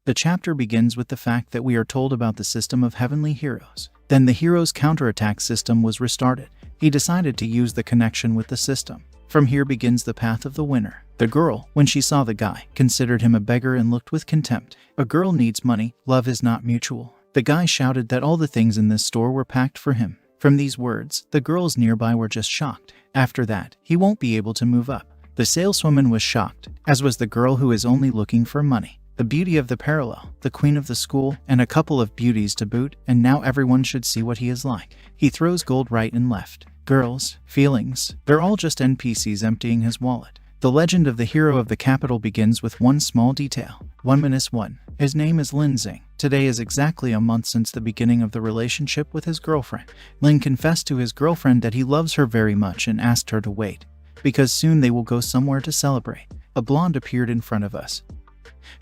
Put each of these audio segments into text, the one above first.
The chapter begins with the fact that we are told about the system of heavenly heroes. Then the hero's counterattack system was restarted. He decided to use the connection with the system. From here begins the path of the winner. The girl, when she saw the guy, considered him a beggar and looked with contempt. A girl needs money, love is not mutual. The guy shouted that all the things in this store were packed for him. From these words, the girls nearby were just shocked. After that, he won't be able to move up. The saleswoman was shocked, as was the girl who is only looking for money. The beauty of the parallel, the queen of the school, and a couple of beauties to boot, and now everyone should see what he is like. He throws gold right and left. Girls, feelings, they're all just NPCs emptying his wallet. The legend of the hero of the capital begins with one small detail. 1-1. His name is Lin Xing. Today is exactly a month since the beginning of the relationship with his girlfriend. Lin confessed to his girlfriend that he loves her very much and asked her to wait, because soon they will go somewhere to celebrate. A blonde appeared in front of us,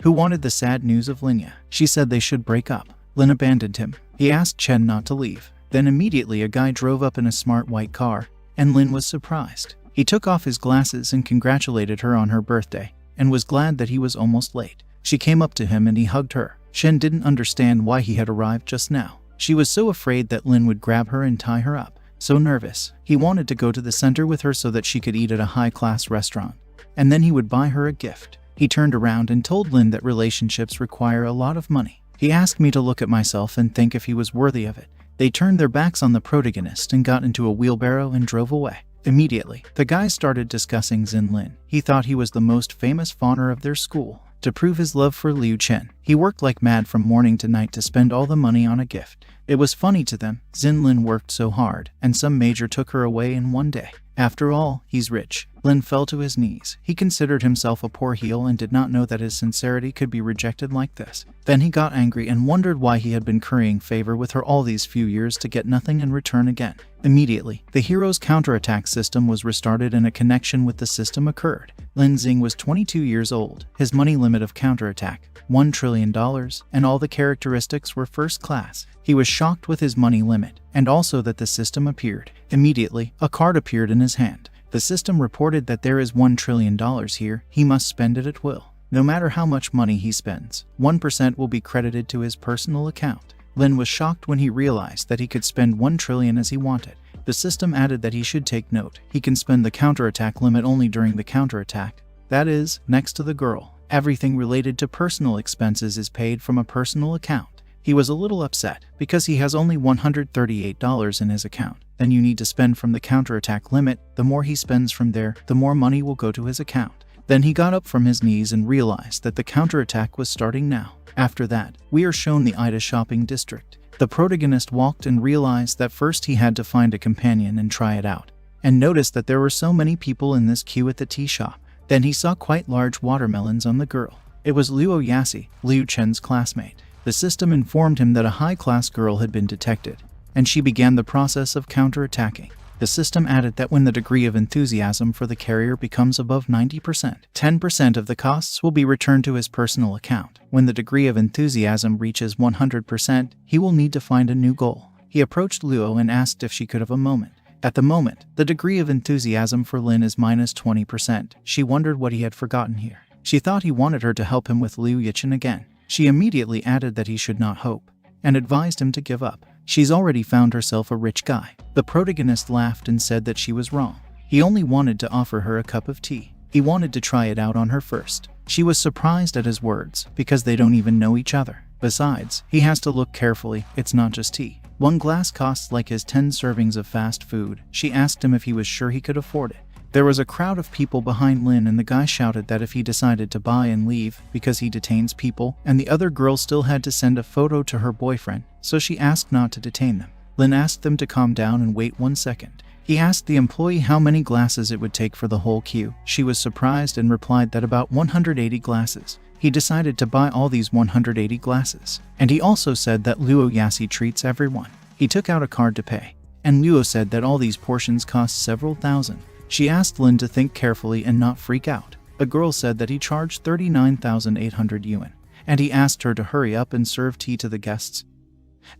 who wanted the sad news of Linya. She said they should break up. Lin abandoned him. He asked Chen not to leave. Then immediately a guy drove up in a smart white car, and Lin was surprised. He took off his glasses and congratulated her on her birthday, and was glad that he was almost late. She came up to him and he hugged her. Chen didn't understand why he had arrived just now. She was so afraid that Lin would grab her and tie her up. So nervous. He wanted to go to the center with her so that she could eat at a high-class restaurant, and then he would buy her a gift. He turned around and told Lin that relationships require a lot of money. He asked me to look at myself and think if he was worthy of it. They turned their backs on the protagonist and got into a wheelbarrow and drove away. Immediately, the guys started discussing Xin Lin. He thought he was the most famous fawner of their school. To prove his love for Liu Chen, he worked like mad from morning to night to spend all the money on a gift. It was funny to them. Xin Lin worked so hard, and some major took her away in one day. After all, he's rich. Lin fell to his knees. He considered himself a poor heel and did not know that his sincerity could be rejected like this. Then he got angry and wondered why he had been currying favor with her all these few years to get nothing in return again. Immediately, the hero's counterattack system was restarted and a connection with the system occurred. Lin Xing was 22 years old. His money limit of counterattack, $1 trillion, and all the characteristics were first class. He was shocked with his money limit, and also that the system appeared. Immediately, a card appeared in his hand. The system reported that there is $1 trillion here. He must spend it at will. No matter how much money he spends, 1% will be credited to his personal account. Lin was shocked when he realized that he could spend 1 trillion as he wanted. The system added that he should take note. He can spend the counterattack limit only during the counterattack. That is, next to the girl. Everything related to personal expenses is paid from a personal account. He was a little upset because he has only $138 in his account. Then you need to spend from the counterattack limit. The more he spends from there, the more money will go to his account. Then he got up from his knees and realized that the counterattack was starting now. After that, we are shown the Ida shopping district. The protagonist walked and realized that first he had to find a companion and try it out, and noticed that there were so many people in this queue at the tea shop. Then he saw quite large watermelons on the girl. It was Luo Yasi, Liu Chen's classmate. The system informed him that a high-class girl had been detected, and she began the process of counterattacking. The system added that when the degree of enthusiasm for the carrier becomes above 90%, 10% of the costs will be returned to his personal account. When the degree of enthusiasm reaches 100%, he will need to find a new goal. He approached Luo and asked if she could have a moment. At the moment, the degree of enthusiasm for Lin is minus 20%. She wondered what he had forgotten here. She thought he wanted her to help him with Liu Yichen again. She immediately added that he should not hope, and advised him to give up. She's already found herself a rich guy. The protagonist laughed and said that she was wrong. He only wanted to offer her a cup of tea. He wanted to try it out on her first. She was surprised at his words, because they don't even know each other. Besides, he has to look carefully. It's not just tea. One glass costs like his 10 servings of fast food. She asked him if he was sure he could afford it. There was a crowd of people behind Lin, and the guy shouted that if he decided to buy and leave because he detains people, and the other girl still had to send a photo to her boyfriend, so she asked not to detain them. Lin asked them to calm down and wait 1 second. He asked the employee how many glasses it would take for the whole queue. She was surprised and replied that about 180 glasses. He decided to buy all these 180 glasses. And he also said that Luo Yasi treats everyone. He took out a card to pay, and Luo said that all these portions cost several thousand. She asked Lin to think carefully and not freak out. The girl said that he charged 39,800 yuan, and he asked her to hurry up and serve tea to the guests,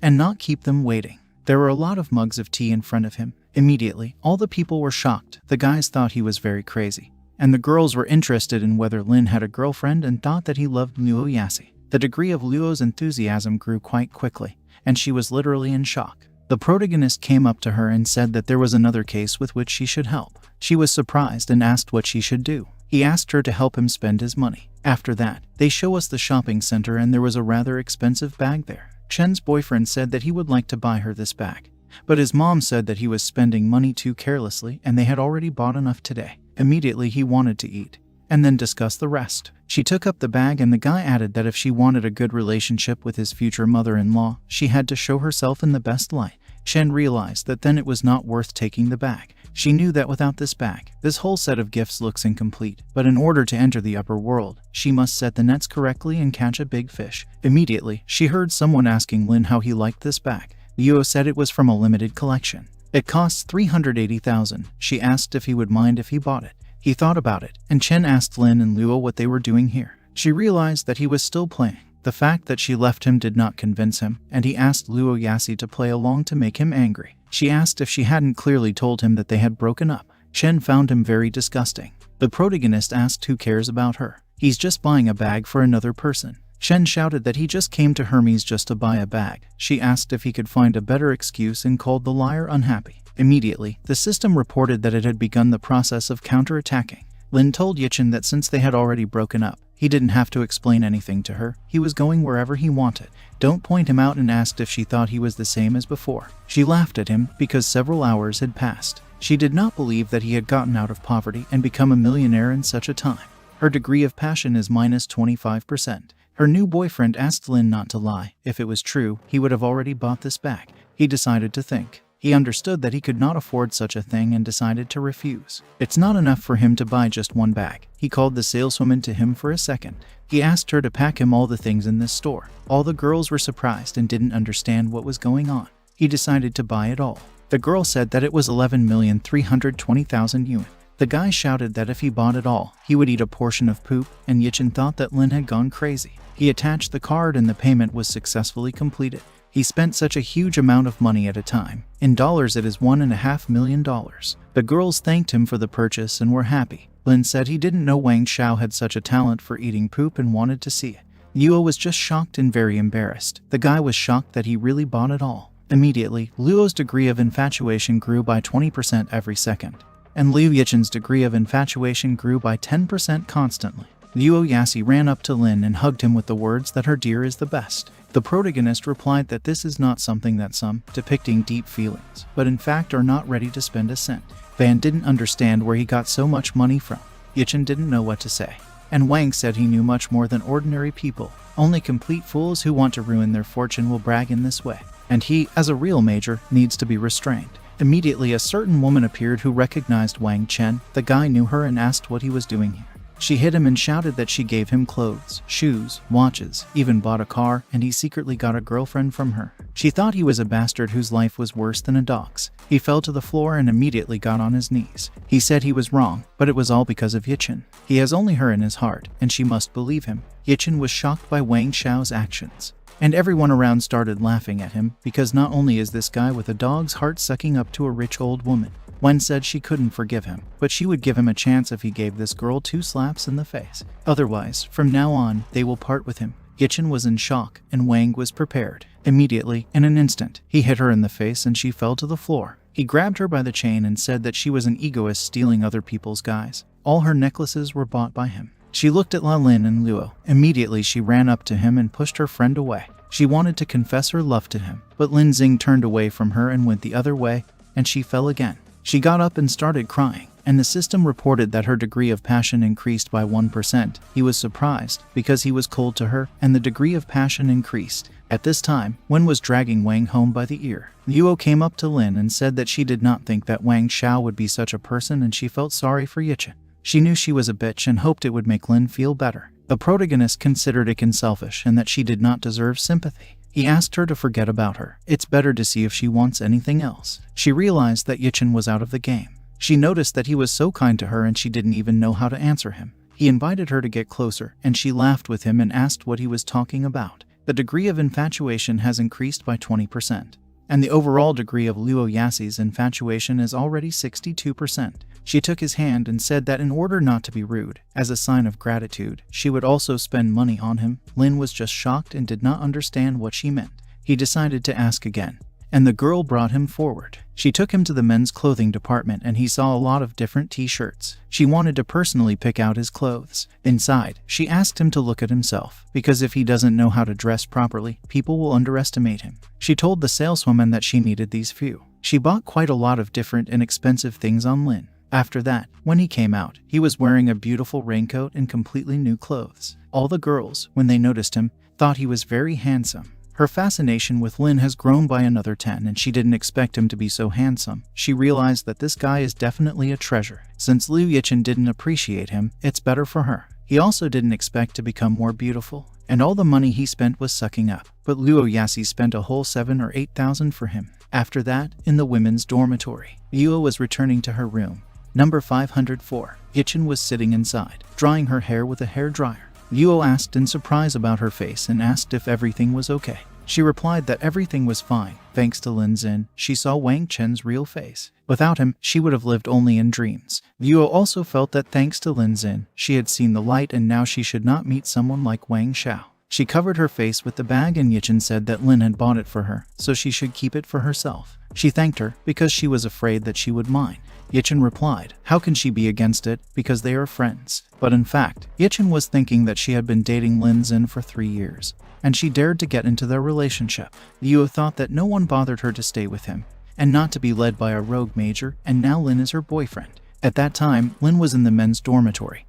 and not keep them waiting. There were a lot of mugs of tea in front of him. Immediately, all the people were shocked. The guys thought he was very crazy, and the girls were interested in whether Lin had a girlfriend and thought that he loved Luo Yasi. The degree of Luo's enthusiasm grew quite quickly, and she was literally in shock. The protagonist came up to her and said that there was another case with which she should help. She was surprised and asked what she should do. He asked her to help him spend his money. After that, they show us the shopping center and there was a rather expensive bag there. Chen's boyfriend said that he would like to buy her this bag, but his mom said that he was spending money too carelessly and they had already bought enough today. Immediately he wanted to eat and then discuss the rest. She took up the bag and the guy added that if she wanted a good relationship with his future mother-in-law, she had to show herself in the best light. Chen realized that then it was not worth taking the bag. She knew that without this bag, this whole set of gifts looks incomplete, but in order to enter the upper world, she must set the nets correctly and catch a big fish. Immediately, she heard someone asking Lin how he liked this bag. Luo said it was from a limited collection. It costs 380,000. She asked if he would mind if he bought it. He thought about it, and Chen asked Lin and Luo what they were doing here. She realized that he was still playing. The fact that she left him did not convince him, and he asked Luo Yassi to play along to make him angry. She asked if she hadn't clearly told him that they had broken up. Chen found him very disgusting. The protagonist asked who cares about her. He's just buying a bag for another person. Chen shouted that he just came to Hermes just to buy a bag. She asked if he could find a better excuse and called the liar unhappy. Immediately, the system reported that it had begun the process of counterattacking. Lin told Yichen that since they had already broken up, he didn't have to explain anything to her. He was going wherever he wanted. Don't point him out and asked if she thought he was the same as before. She laughed at him because several hours had passed. She did not believe that he had gotten out of poverty and become a millionaire in such a time. Her degree of passion is minus 25%. Her new boyfriend asked Lin not to lie. If it was true, he would have already bought this bag. He decided to think. He understood that he could not afford such a thing and decided to refuse. It's not enough for him to buy just one bag. He called the saleswoman to him for a second. He asked her to pack him all the things in this store. All the girls were surprised and didn't understand what was going on. He decided to buy it all. The girl said that it was 11,320,000 yuan. The guy shouted that if he bought it all, he would eat a portion of poop, and Yichen thought that Lin had gone crazy. He attached the card and the payment was successfully completed. He spent such a huge amount of money at a time. In dollars it is $1.5 million. The girls thanked him for the purchase and were happy. Lin said he didn't know Wang Xiao had such a talent for eating poop and wanted to see it. Luo was just shocked and very embarrassed. The guy was shocked that he really bought it all. Immediately, Luo's degree of infatuation grew by 20% every second, and Liu Yichen's degree of infatuation grew by 10% constantly. Luo Yassi ran up to Lin and hugged him with the words that her dear is the best. The protagonist replied that this is not something that some, depicting deep feelings, but in fact are not ready to spend a cent. Van didn't understand where he got so much money from. Yichen didn't know what to say. And Wang said he knew much more than ordinary people. Only complete fools who want to ruin their fortune will brag in this way. And he, as a real major, needs to be restrained. Immediately a certain woman appeared who recognized Wang Chen. The guy knew her and asked what he was doing here. She hit him and shouted that she gave him clothes, shoes, watches, even bought a car, and he secretly got a girlfriend from her. She thought he was a bastard whose life was worse than a dog's. He fell to the floor and immediately got on his knees. He said he was wrong, but it was all because of Yichen. He has only her in his heart, and she must believe him. Yichen was shocked by Wang Xiao's actions, and everyone around started laughing at him because not only is this guy with a dog's heart sucking up to a rich old woman. Wen said she couldn't forgive him, but she would give him a chance if he gave this girl 2 slaps in the face. Otherwise, from now on, they will part with him. Yichen was in shock, and Wang was prepared. Immediately, in an instant, he hit her in the face and she fell to the floor. He grabbed her by the chain and said that she was an egoist stealing other people's guys. All her necklaces were bought by him. She looked at La Lin and Luo. Immediately, she ran up to him and pushed her friend away. She wanted to confess her love to him, but Lin Xing turned away from her and went the other way, and she fell again. She got up and started crying, and the system reported that her degree of passion increased by 1%. He was surprised, because he was cold to her, and the degree of passion increased. At this time, Wen was dragging Wang home by the ear. Luo came up to Lin and said that she did not think that Wang Xiao would be such a person and she felt sorry for Yichen. She knew she was a bitch and hoped it would make Lin feel better. The protagonist considered it selfish and that she did not deserve sympathy. He asked her to forget about her. It's better to see if she wants anything else. She realized that Yichen was out of the game. She noticed that he was so kind to her and she didn't even know how to answer him. He invited her to get closer, and she laughed with him and asked what he was talking about. The degree of infatuation has increased by 20%. and the overall degree of Luo Yasi's infatuation is already 62%. She took his hand and said that in order not to be rude, as a sign of gratitude, she would also spend money on him. Lin was just shocked and did not understand what she meant. He decided to ask again, and the girl brought him forward. She took him to the men's clothing department and he saw a lot of different t-shirts. She wanted to personally pick out his clothes. Inside, she asked him to look at himself, because if he doesn't know how to dress properly, people will underestimate him. She told the saleswoman that she needed these few. She bought quite a lot of different and expensive things on Lin. After that, when he came out, he was wearing a beautiful raincoat and completely new clothes. All the girls, when they noticed him, thought he was very handsome. Her fascination with Lin has grown by another 10 and she didn't expect him to be so handsome. She realized that this guy is definitely a treasure. Since Liu Yichen didn't appreciate him, it's better for her. He also didn't expect to become more beautiful, and all the money he spent was sucking up. But Luo Yasi spent a whole 7,000 or 8,000 for him. After that, in the women's dormitory, Luo was returning to her room. Number 504. Yichen was sitting inside, drying her hair with a hair dryer. Luo asked in surprise about her face and asked if everything was okay. She replied that everything was fine. Thanks to Lin Xin, she saw Wang Chen's real face. Without him, she would have lived only in dreams. Luo also felt that thanks to Lin Xin, she had seen the light and now she should not meet someone like Wang Xiao. She covered her face with the bag and Yichen said that Lin had bought it for her, so she should keep it for herself. She thanked her because she was afraid that she would mind. Yichen replied, how can she be against it, because they are friends. But in fact, Yichen was thinking that she had been dating Lin Xin for 3 years, and she dared to get into their relationship. Luo thought that no one bothered her to stay with him, and not to be led by a rogue major, and now Lin is her boyfriend. At that time, Lin was in the men's dormitory.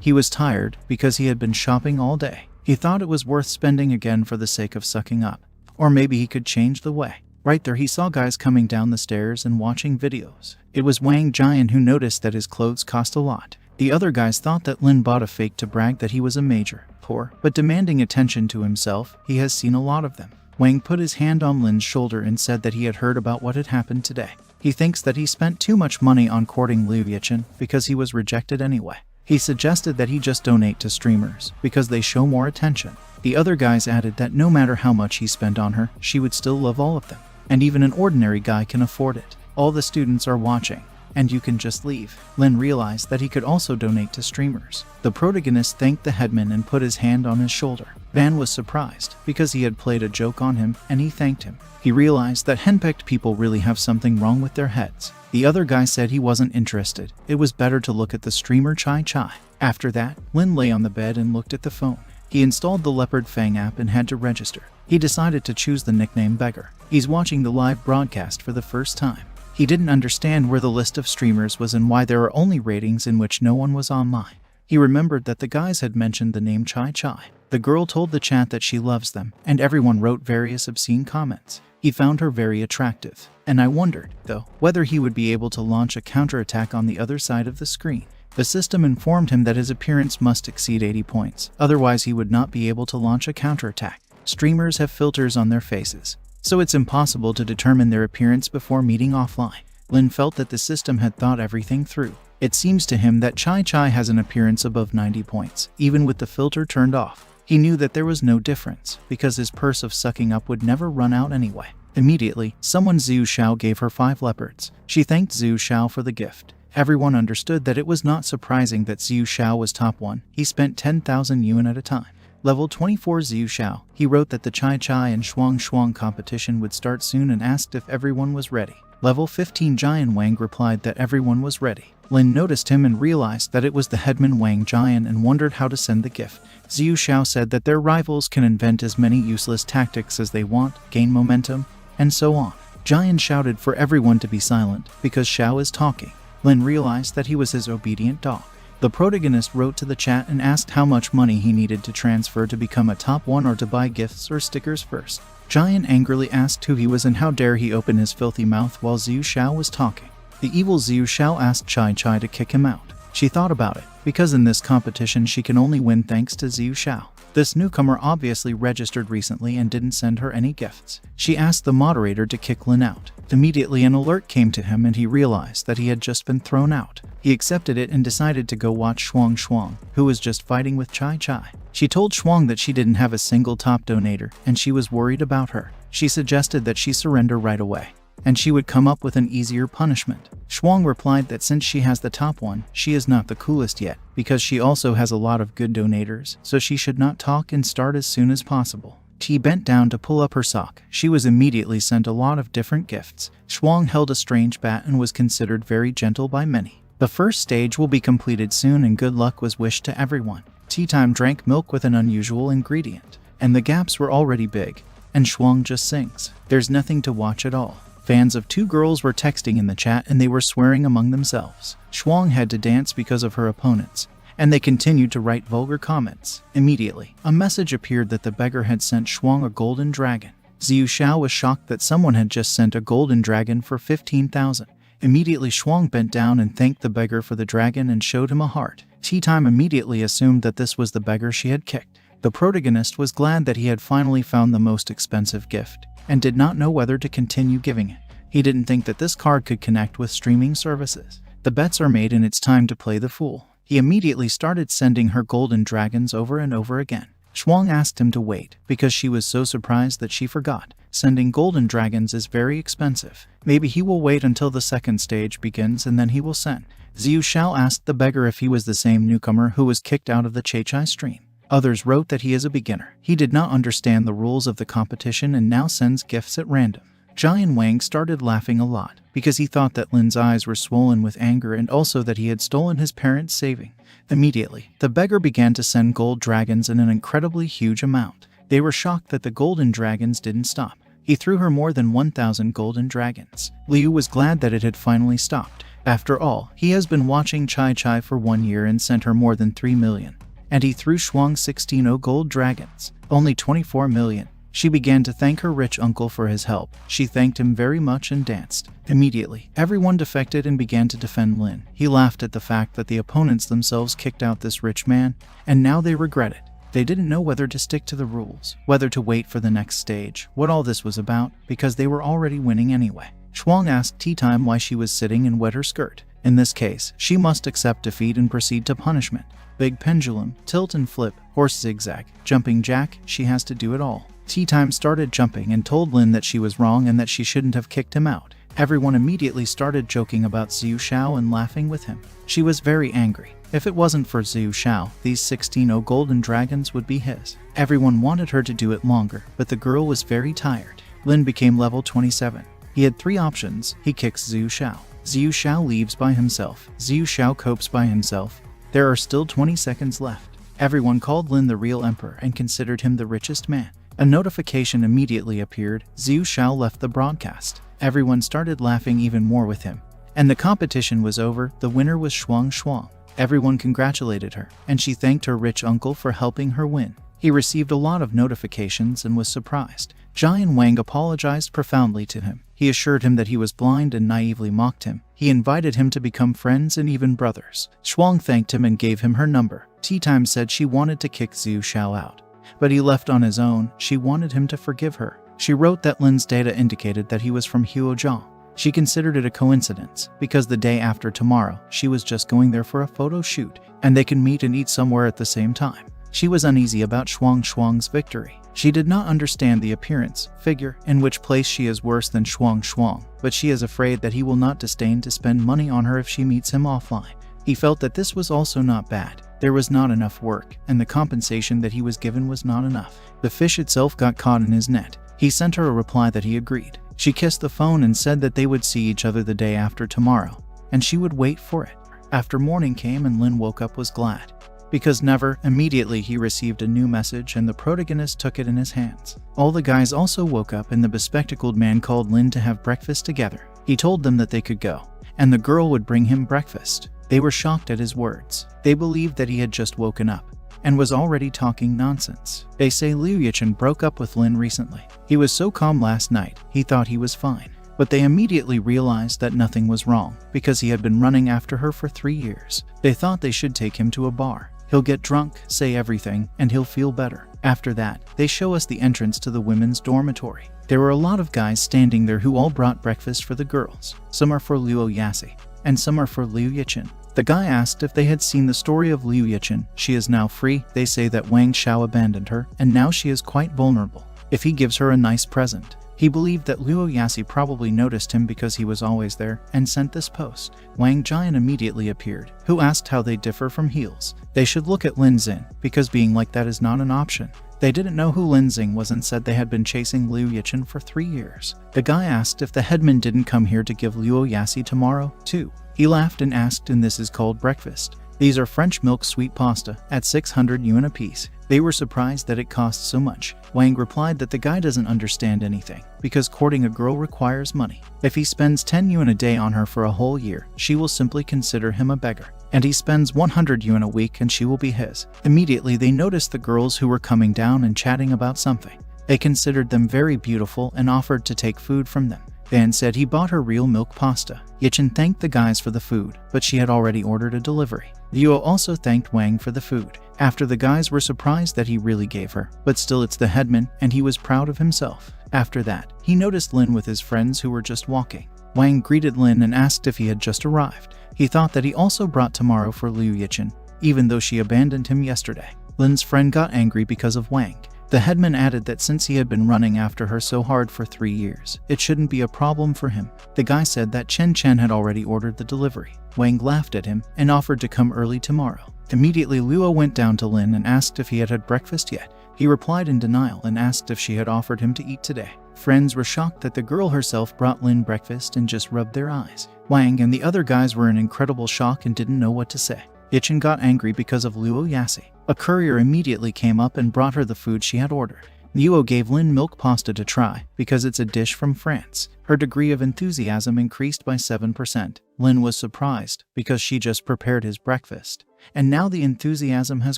He was tired because he had been shopping all day. He thought it was worth spending again for the sake of sucking up. Or maybe he could change the way. Right there he saw guys coming down the stairs and watching videos. It was Wang Jian who noticed that his clothes cost a lot. The other guys thought that Lin bought a fake to brag that he was a major. Poor, but demanding attention to himself, he has seen a lot of them. Wang put his hand on Lin's shoulder and said that he had heard about what had happened today. He thinks that he spent too much money on courting Liu Yichen because he was rejected anyway. He suggested that he just donate to streamers because they show more attention. The other guys added that no matter how much he spent on her, she would still love all of them. And even an ordinary guy can afford it. All the students are watching, and you can just leave. Lin realized that he could also donate to streamers. The protagonist thanked the headman and put his hand on his shoulder. Van was surprised because he had played a joke on him and he thanked him. He realized that henpecked people really have something wrong with their heads. The other guy said he wasn't interested. It was better to look at the streamer Chai Chai. After that, Lin lay on the bed and looked at the phone. He installed the Leopard Fang app and had to register. He decided to choose the nickname Beggar. He's watching the live broadcast for the first time. He didn't understand where the list of streamers was and why there are only ratings in which no one was online. He remembered that the guys had mentioned the name Chai Chai. The girl told the chat that she loves them, and everyone wrote various obscene comments. He found her very attractive, and I wondered, though, whether he would be able to launch a counterattack on the other side of the screen. The system informed him that his appearance must exceed 80 points, otherwise he would not be able to launch a counterattack. Streamers have filters on their faces, so it's impossible to determine their appearance before meeting offline. Lin felt that the system had thought everything through. It seems to him that Chai Chai has an appearance above 90 points, even with the filter turned off. He knew that there was no difference, because his purse of sucking up would never run out anyway. Immediately, someone Zhu Xiao gave her 5 leopards. She thanked Zhu Xiao for the gift. Everyone understood that it was not surprising that Zhu Xiao was top 1. He spent 10,000 yuan at a time. Level 24 Zhu Xiao. He wrote that the Chai Chai and Shuang Shuang competition would start soon and asked if everyone was ready. Level 15 Jian Wang replied that everyone was ready. Lin noticed him and realized that it was the headman Wang Jian and wondered how to send the gift. Zhu Xiao said that their rivals can invent as many useless tactics as they want, gain momentum, and so on. Jian shouted for everyone to be silent because Xiao is talking. Lin realized that he was his obedient dog. The protagonist wrote to the chat and asked how much money he needed to transfer to become a top 1 or to buy gifts or stickers first. Jian angrily asked who he was and how dare he open his filthy mouth while Zhu Xiao was talking. The evil Zhu Xiao asked Chai Chai to kick him out. She thought about it, because in this competition she can only win thanks to Zhu Xiao. This newcomer obviously registered recently and didn't send her any gifts. She asked the moderator to kick Lin out. Immediately an alert came to him and he realized that he had just been thrown out. He accepted it and decided to go watch Shuang, who was just fighting with Chai. She told Shuang that she didn't have a single top donator and she was worried about her. She suggested that she surrender right away, and she would come up with an easier punishment. Shuang replied that since she has the top one, she is not the coolest yet, because she also has a lot of good donators, so she should not talk and start as soon as possible. She bent down to pull up her sock. She was immediately sent a lot of different gifts. Shuang held a strange bat and was considered very gentle by many. The first stage will be completed soon and good luck was wished to everyone. Tea Time drank milk with an unusual ingredient, and the gaps were already big. And Shuang just sings. There's nothing to watch at all. Fans of two girls were texting in the chat and they were swearing among themselves. Shuang had to dance because of her opponents, and they continued to write vulgar comments. Immediately, a message appeared that the beggar had sent Shuang a golden dragon. Xiu Xiao was shocked that someone had just sent a golden dragon for 15,000. Immediately Shuang bent down and thanked the beggar for the dragon and showed him a heart. Tea Time immediately assumed that this was the beggar she had kicked. The protagonist was glad that he had finally found the most expensive gift, and did not know whether to continue giving it. He didn't think that this card could connect with streaming services. The bets are made and it's time to play the fool. He immediately started sending her golden dragons over and over again. Shuang asked him to wait, because she was so surprised that she forgot. Sending golden dragons is very expensive. Maybe he will wait until the second stage begins and then he will send. Xiu Xiao asked the beggar if he was the same newcomer who was kicked out of the Chai stream. Others wrote that he is a beginner. He did not understand the rules of the competition and now sends gifts at random. Jian Wang started laughing a lot, because he thought that Lin's eyes were swollen with anger and also that he had stolen his parents' saving. Immediately, the beggar began to send gold dragons in an incredibly huge amount. They were shocked that the golden dragons didn't stop. He threw her more than 1,000 golden dragons. Liu was glad that it had finally stopped. After all, he has been watching Chai for 1 year and sent her more than 3 million. And he threw Shuang 16 gold dragons, only 24 million. She began to thank her rich uncle for his help. She thanked him very much and danced. Immediately, everyone defected and began to defend Lin. He laughed at the fact that the opponents themselves kicked out this rich man, and now they regret it. They didn't know whether to stick to the rules, whether to wait for the next stage, what all this was about, because they were already winning anyway. Shuang asked Tea Time why she was sitting and wet her skirt. In this case, she must accept defeat and proceed to punishment. Big pendulum, tilt and flip, horse zigzag, jumping jack, she has to do it all. Tea Time started jumping and told Lin that she was wrong and that she shouldn't have kicked him out. Everyone immediately started joking about Xiu Xiao and laughing with him. She was very angry. If it wasn't for Xiu Xiao, these 16 golden dragons would be his. Everyone wanted her to do it longer, but the girl was very tired. Lin became level 27. He had 3 options. He kicks Xiu Xiao. Xiu Xiao leaves by himself. Xiu Xiao copes by himself. There are still 20 seconds left. Everyone called Lin the real emperor and considered him the richest man. A notification immediately appeared. Xiu Xiao left the broadcast. Everyone started laughing even more with him. And the competition was over. The winner was Shuang. Everyone congratulated her, and she thanked her rich uncle for helping her win. He received a lot of notifications and was surprised. Jian Wang apologized profoundly to him. He assured him that he was blind and naively mocked him. He invited him to become friends and even brothers. Shuang thanked him and gave him her number. Tea Time said she wanted to kick Xiu Xiao out, but he left on his own. She wanted him to forgive her. She wrote that Lin's data indicated that he was from Huozhong. She considered it a coincidence, because the day after tomorrow, she was just going there for a photo shoot, and they can meet and eat somewhere at the same time. She was uneasy about Shuang's victory. She did not understand the appearance, figure, in which place she is worse than Shuang, but she is afraid that he will not disdain to spend money on her if she meets him offline. He felt that this was also not bad. There was not enough work, and the compensation that he was given was not enough. The fish itself got caught in his net. He sent her a reply that he agreed. She kissed the phone and said that they would see each other the day after tomorrow, and she would wait for it. After morning came and Lin woke up was glad, because never immediately he received a new message and the protagonist took it in his hands. All the guys also woke up and the bespectacled man called Lin to have breakfast together. He told them that they could go, and the girl would bring him breakfast. They were shocked at his words. They believed that he had just woken up and was already talking nonsense. They say Liu Yichen broke up with Lin recently. He was so calm last night, he thought he was fine. But they immediately realized that nothing was wrong, because he had been running after her for 3 years. They thought they should take him to a bar. He'll get drunk, say everything, and he'll feel better. After that, they show us the entrance to the women's dormitory. There were a lot of guys standing there who all brought breakfast for the girls. Some are for Luo Yasi, and some are for Liu Yichin. The guy asked if they had seen the story of Liu Yichin. She is now free. They say that Wang Xiao abandoned her, and now she is quite vulnerable. If he gives her a nice present. He believed that Luo Yasi probably noticed him because he was always there, and sent this post. Wang Jian immediately appeared, who asked how they differ from heels. They should look at Lin Xin, because being like that is not an option. They didn't know who Lin Xing was and said they had been chasing Liu Yichin for 3 years. The guy asked if the headman didn't come here to give Luo Yasi tomorrow, too. He laughed and asked, and this is called breakfast. These are French milk sweet pasta, at 600 yuan apiece. They were surprised that it cost so much. Wang replied that the guy doesn't understand anything, because courting a girl requires money. If he spends 10 yuan a day on her for a whole year, she will simply consider him a beggar. And he spends 100 yuan a week and she will be his. Immediately they noticed the girls who were coming down and chatting about something. They considered them very beautiful and offered to take food from them. Van said he bought her real milk pasta. Yichin thanked the guys for the food, but she had already ordered a delivery. Luo also thanked Wang for the food. After the guys were surprised that he really gave her, but still it's the headman, and he was proud of himself. After that, he noticed Lin with his friends who were just walking. Wang greeted Lin and asked if he had just arrived. He thought that he also brought tomorrow for Liu Yichin, even though she abandoned him yesterday. Lin's friend got angry because of Wang. The headman added that since he had been running after her so hard for 3 years, it shouldn't be a problem for him. The guy said that Chen Chen had already ordered the delivery. Wang laughed at him and offered to come early tomorrow. Immediately Luo went down to Lin and asked if he had had breakfast yet. He replied in denial and asked if she had offered him to eat today. Friends were shocked that the girl herself brought Lin breakfast and just rubbed their eyes. Wang and the other guys were in incredible shock and didn't know what to say. Yichin got angry because of Luo Yasi. A courier immediately came up and brought her the food she had ordered. Luo gave Lin milk pasta to try, because it's a dish from France. Her degree of enthusiasm increased by 7%. Lin was surprised, because she just prepared his breakfast. And now the enthusiasm has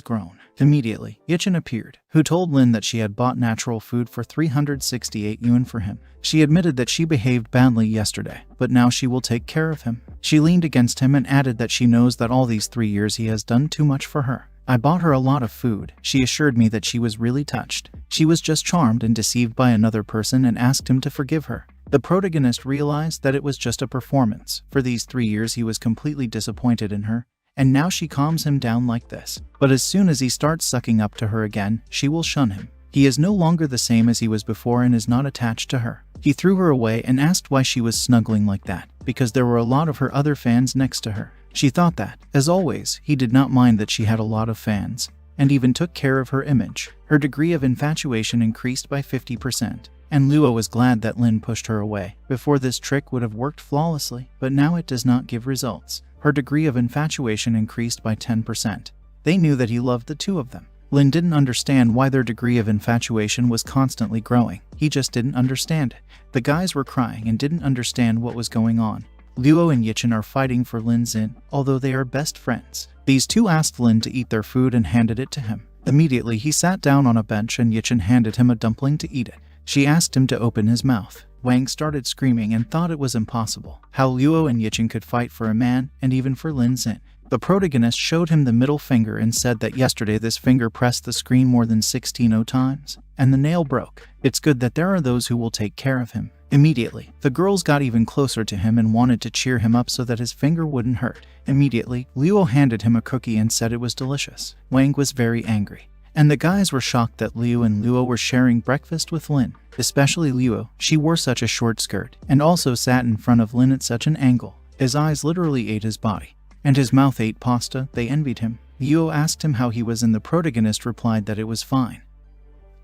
grown. Immediately, Yichin appeared, who told Lin that she had bought natural food for 368 yuan for him. She admitted that she behaved badly yesterday, but now she will take care of him. She leaned against him and added that she knows that all these 3 years he has done too much for her. I bought her a lot of food. She assured me that she was really touched. She was just charmed and deceived by another person and asked him to forgive her. The protagonist realized that it was just a performance. For these 3 years he was completely disappointed in her, and now she calms him down like this. But as soon as he starts sucking up to her again, she will shun him. He is no longer the same as he was before and is not attached to her. He threw her away and asked why she was snuggling like that, because there were a lot of her other fans next to her. She thought that, as always, he did not mind that she had a lot of fans, and even took care of her image. Her degree of infatuation increased by 50%, and Luo was glad that Lin pushed her away. Before this trick would have worked flawlessly, but now it does not give results. Her degree of infatuation increased by 10%. They knew that he loved the two of them. Lin didn't understand why their degree of infatuation was constantly growing. He just didn't understand it. The guys were crying and didn't understand what was going on. Luo and Yichin are fighting for Lin Xin, although they are best friends. These two asked Lin to eat their food and handed it to him. Immediately he sat down on a bench and Yichin handed him a dumpling to eat it. She asked him to open his mouth. Wang started screaming and thought it was impossible. How Luo and Yichin could fight for a man, and even for Lin Xin. The protagonist showed him the middle finger and said that yesterday this finger pressed the screen more than 16 times, and the nail broke. It's good that there are those who will take care of him. Immediately, the girls got even closer to him and wanted to cheer him up so that his finger wouldn't hurt. Immediately, Luo handed him a cookie and said it was delicious. Wang was very angry, and the guys were shocked that Liu and Luo were sharing breakfast with Lin. Especially Luo, she wore such a short skirt, and also sat in front of Lin at such an angle. His eyes literally ate his body, and his mouth ate pasta. They envied him. Luo asked him how he was and the protagonist replied that it was fine.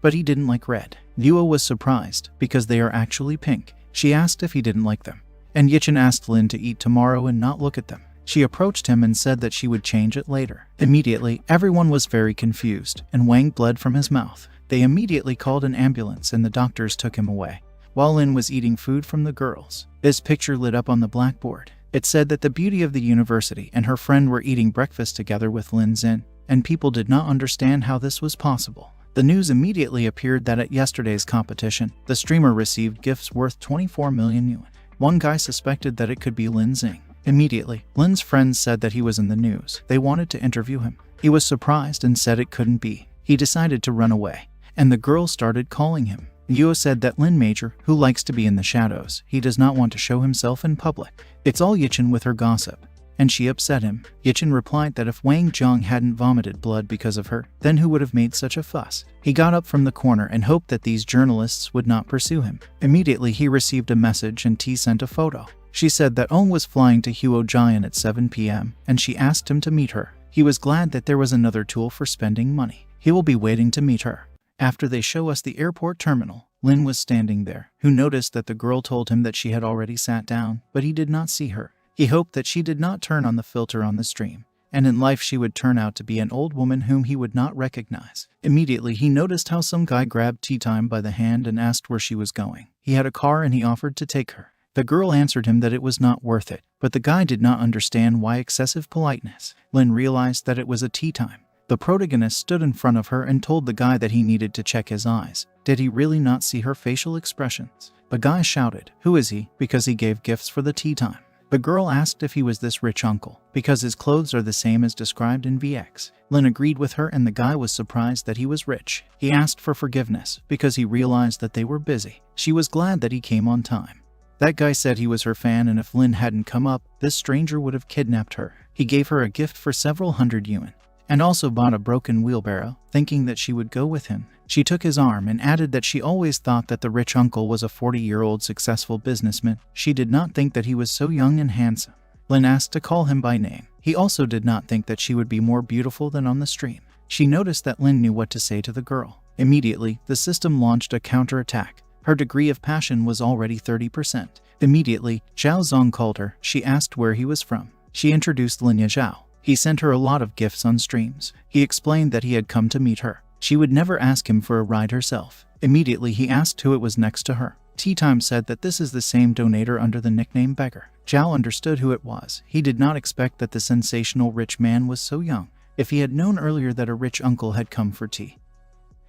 But he didn't like red. Luo was surprised, because they are actually pink. She asked if he didn't like them, and Yichin asked Lin to eat tomorrow and not look at them. She approached him and said that she would change it later. Immediately, everyone was very confused, and Wang bled from his mouth. They immediately called an ambulance and the doctors took him away. While Lin was eating food from the girls, this picture lit up on the blackboard. It said that the beauty of the university and her friend were eating breakfast together with Lin Xin, and people did not understand how this was possible. The news immediately appeared that at yesterday's competition, the streamer received gifts worth 24 million yuan. One guy suspected that it could be Lin Xing. Immediately, Lin's friends said that he was in the news. They wanted to interview him. He was surprised and said it couldn't be. He decided to run away, and the girl started calling him. Yuo said that Lin Major, who likes to be in the shadows, he does not want to show himself in public. It's all Yichin with her gossip, and she upset him. Yichin replied that if Wang Zhang hadn't vomited blood because of her, then who would have made such a fuss? He got up from the corner and hoped that these journalists would not pursue him. Immediately he received a message and T sent a photo. She said that Ong was flying to Huojian at 7 p.m. and she asked him to meet her. He was glad that there was another tool for spending money. He will be waiting to meet her. After they show us the airport terminal, Lin was standing there, who noticed that the girl told him that she had already sat down, but he did not see her. He hoped that she did not turn on the filter on the stream, and in life she would turn out to be an old woman whom he would not recognize. Immediately he noticed how some guy grabbed Tea Time by the hand and asked where she was going. He had a car and he offered to take her. The girl answered him that it was not worth it, but the guy did not understand why excessive politeness. Lin realized that it was a tea time. The protagonist stood in front of her and told the guy that he needed to check his eyes. Did he really not see her facial expressions? The guy shouted, "Who is he?" because he gave gifts for the tea time. The girl asked if he was this rich uncle, because his clothes are the same as described in VX. Lin agreed with her and the guy was surprised that he was rich. He asked for forgiveness because he realized that they were busy. She was glad that he came on time. That guy said he was her fan and if Lin hadn't come up, this stranger would have kidnapped her. He gave her a gift for several hundred yuan, and also bought a broken wheelbarrow, thinking that she would go with him. She took his arm and added that she always thought that the rich uncle was a 40-year-old successful businessman. She did not think that he was so young and handsome. Lin asked to call him by name. He also did not think that she would be more beautiful than on the stream. She noticed that Lin knew what to say to the girl. Immediately, the system launched a counterattack. Her degree of passion was already 30%. Immediately, Zhao Zong called her. She asked where he was from. She introduced Lin Zhao. He sent her a lot of gifts on streams. He explained that he had come to meet her. She would never ask him for a ride herself. Immediately he asked who it was next to her. Tea Time said that this is the same donator under the nickname Beggar. Zhao understood who it was. He did not expect that the sensational rich man was so young. If he had known earlier that a rich uncle had come for tea,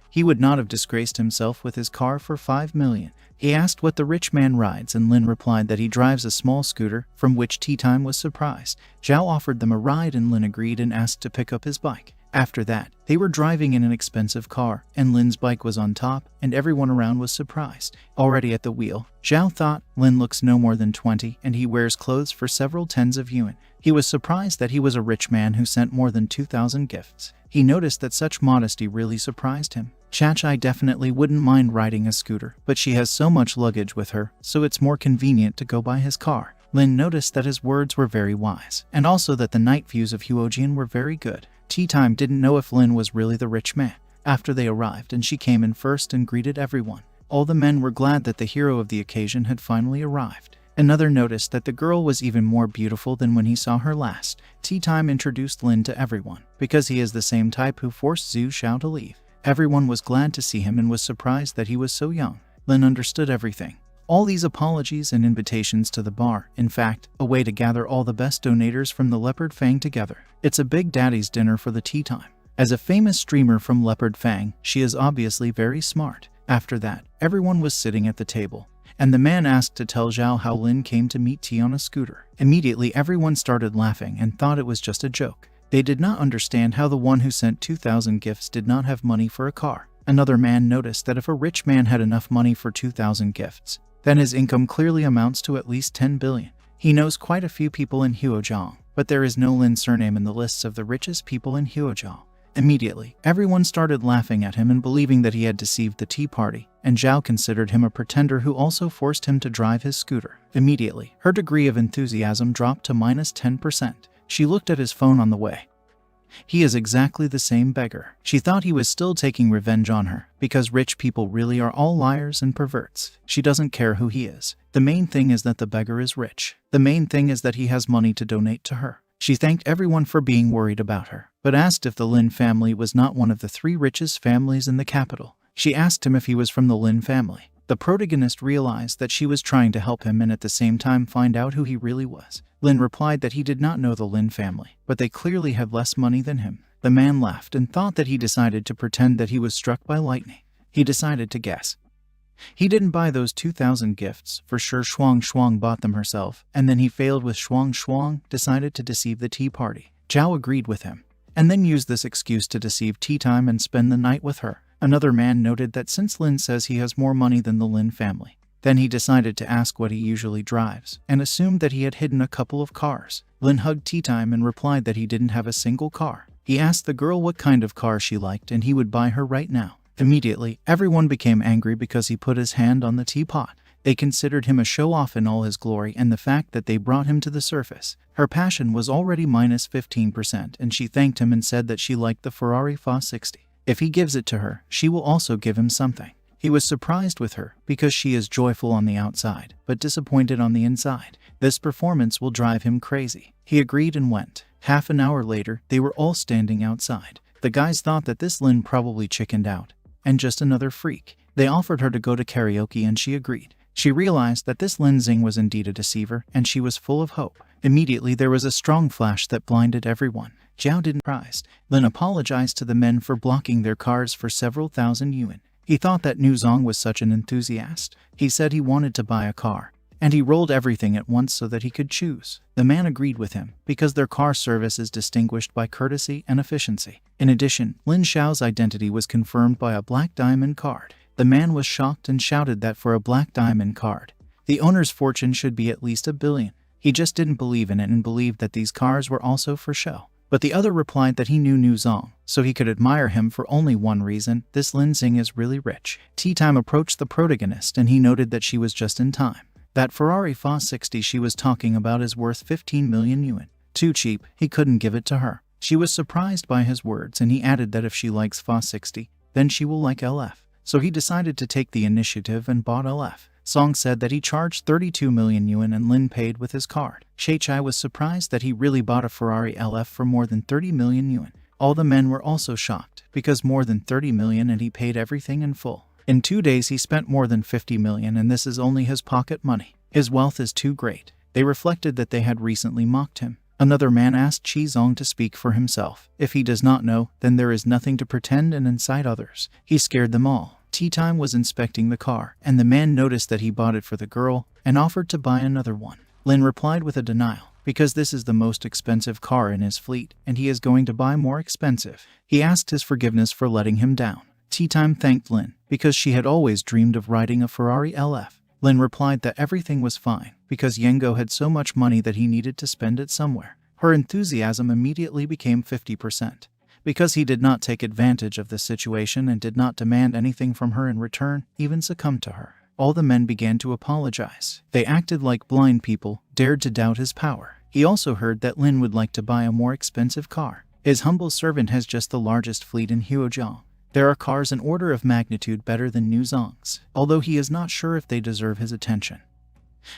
he would not have disgraced himself with his car for 5 million. He asked what the rich man rides and Lin replied that he drives a small scooter, from which Tea Time was surprised. Zhao offered them a ride and Lin agreed and asked to pick up his bike. After that, they were driving in an expensive car, and Lin's bike was on top, and everyone around was surprised. Already at the wheel, Zhao thought, Lin looks no more than 20, and he wears clothes for several tens of yuan. He was surprised that he was a rich man who sent more than 2,000 gifts. He noticed that such modesty really surprised him. Chachai definitely wouldn't mind riding a scooter, but she has so much luggage with her, so it's more convenient to go by his car. Lin noticed that his words were very wise, and also that the night views of Huojian were very good. Tea Time didn't know if Lin was really the rich man. After they arrived and she came in first and greeted everyone. All the men were glad that the hero of the occasion had finally arrived. Another noticed that the girl was even more beautiful than when he saw her last. Tea Time introduced Lin to everyone, because he is the same type who forced Zhu Xiao to leave. Everyone was glad to see him and was surprised that he was so young. Lin understood everything. All these apologies and invitations to the bar, in fact, a way to gather all the best donators from the Leopard Fang together. It's a big daddy's dinner for the Tea Time. As a famous streamer from Leopard Fang, she is obviously very smart. After that, everyone was sitting at the table, and the man asked to tell Zhao how Lin came to meet Tea on a scooter. Immediately everyone started laughing and thought it was just a joke. They did not understand how the one who sent 2,000 gifts did not have money for a car. Another man noticed that if a rich man had enough money for 2,000 gifts, then his income clearly amounts to at least 10 billion. He knows quite a few people in Huojiang, but there is no Lin surname in the lists of the richest people in Huojiang. Immediately, everyone started laughing at him and believing that he had deceived the tea party, and Zhao considered him a pretender who also forced him to drive his scooter. Immediately, her degree of enthusiasm dropped to -10%. She looked at his phone on the way. He is exactly the same beggar. She thought he was still taking revenge on her, because rich people really are all liars and perverts. She doesn't care who he is. The main thing is that the beggar is rich. The main thing is that he has money to donate to her. She thanked everyone for being worried about her, but asked if the Lin family was not one of the 3 richest families in the capital. She asked him if he was from the Lin family. The protagonist realized that she was trying to help him and at the same time find out who he really was. Lin replied that he did not know the Lin family, but they clearly had less money than him. The man laughed and thought that he decided to pretend that he was struck by lightning. He decided to guess. He didn't buy those 2,000 gifts, for sure Shuang Shuang bought them herself, and then he failed with Shuang Shuang, decided to deceive the tea party. Zhao agreed with him. and then use this excuse to deceive tea time and spend the night with her. Another man noted that since Lin says he has more money than the Lin family, then he decided to ask what he usually drives, and assumed that he had hidden a couple of cars. Lin hugged tea time and replied that he didn't have a single car. He asked the girl what kind of car she liked and he would buy her right now. Immediately, everyone became angry because he put his hand on the teapot. They considered him a show-off in all his glory and the fact that they brought him to the surface. Her passion was already minus 15% and she thanked him and said that she liked the Ferrari 460. If he gives it to her, she will also give him something. He was surprised with her because she is joyful on the outside, but disappointed on the inside. This performance will drive him crazy. He agreed and went. Half an hour later, they were all standing outside. The guys thought that this Lin probably chickened out, and just another freak. They offered her to go to karaoke and she agreed. She realized that this Lin Xing was indeed a deceiver, and she was full of hope. Immediately there was a strong flash that blinded everyone. Zhao didn't surprised. Lin apologized to the men for blocking their cars for several thousand yuan. He thought that Nu Zong was such an enthusiast. He said he wanted to buy a car, and he rolled everything at once so that he could choose. The man agreed with him, because their car service is distinguished by courtesy and efficiency. In addition, Lin Xiao's identity was confirmed by a black diamond card. The man was shocked and shouted that for a black diamond card, the owner's fortune should be at least 1 billion. He just didn't believe in it and believed that these cars were also for show. But the other replied that he knew Nu Zong, so he could admire him for only one reason: this Lin Xing is really rich. Tea time approached the protagonist and he noted that she was just in time. That Ferrari 460 she was talking about is worth 15 million yuan. Too cheap, he couldn't give it to her. She was surprised by his words and he added that if she likes 460, then she will like LF. So he decided to take the initiative and bought LF. Song said that he charged 32 million yuan and Lin paid with his card. Shaichai was surprised that he really bought a Ferrari LF for more than 30 million yuan. All the men were also shocked, because more than 30 million and he paid everything in full. In 2 days he spent more than 50 million and this is only his pocket money. His wealth is too great. They reflected that they had recently mocked him. Another man asked Qi Zong to speak for himself. If he does not know, then there is nothing to pretend and incite others. He scared them all. Tea time was inspecting the car, and the man noticed that he bought it for the girl and offered to buy another one. Lin replied with a denial, because this is the most expensive car in his fleet, and he is going to buy more expensive. He asked his forgiveness for letting him down. Tea time thanked Lin, because she had always dreamed of riding a Ferrari LF. Lin replied that everything was fine, because Yengo had so much money that he needed to spend it somewhere. Her enthusiasm immediately became 50%. Because he did not take advantage of the situation and did not demand anything from her in return, even succumb to her. All the men began to apologize. They acted like blind people, dared to doubt his power. He also heard that Lin would like to buy a more expensive car. His humble servant has just the largest fleet in Huojiang. There are cars an order of magnitude better than Nu Zong's, although he is not sure if they deserve his attention.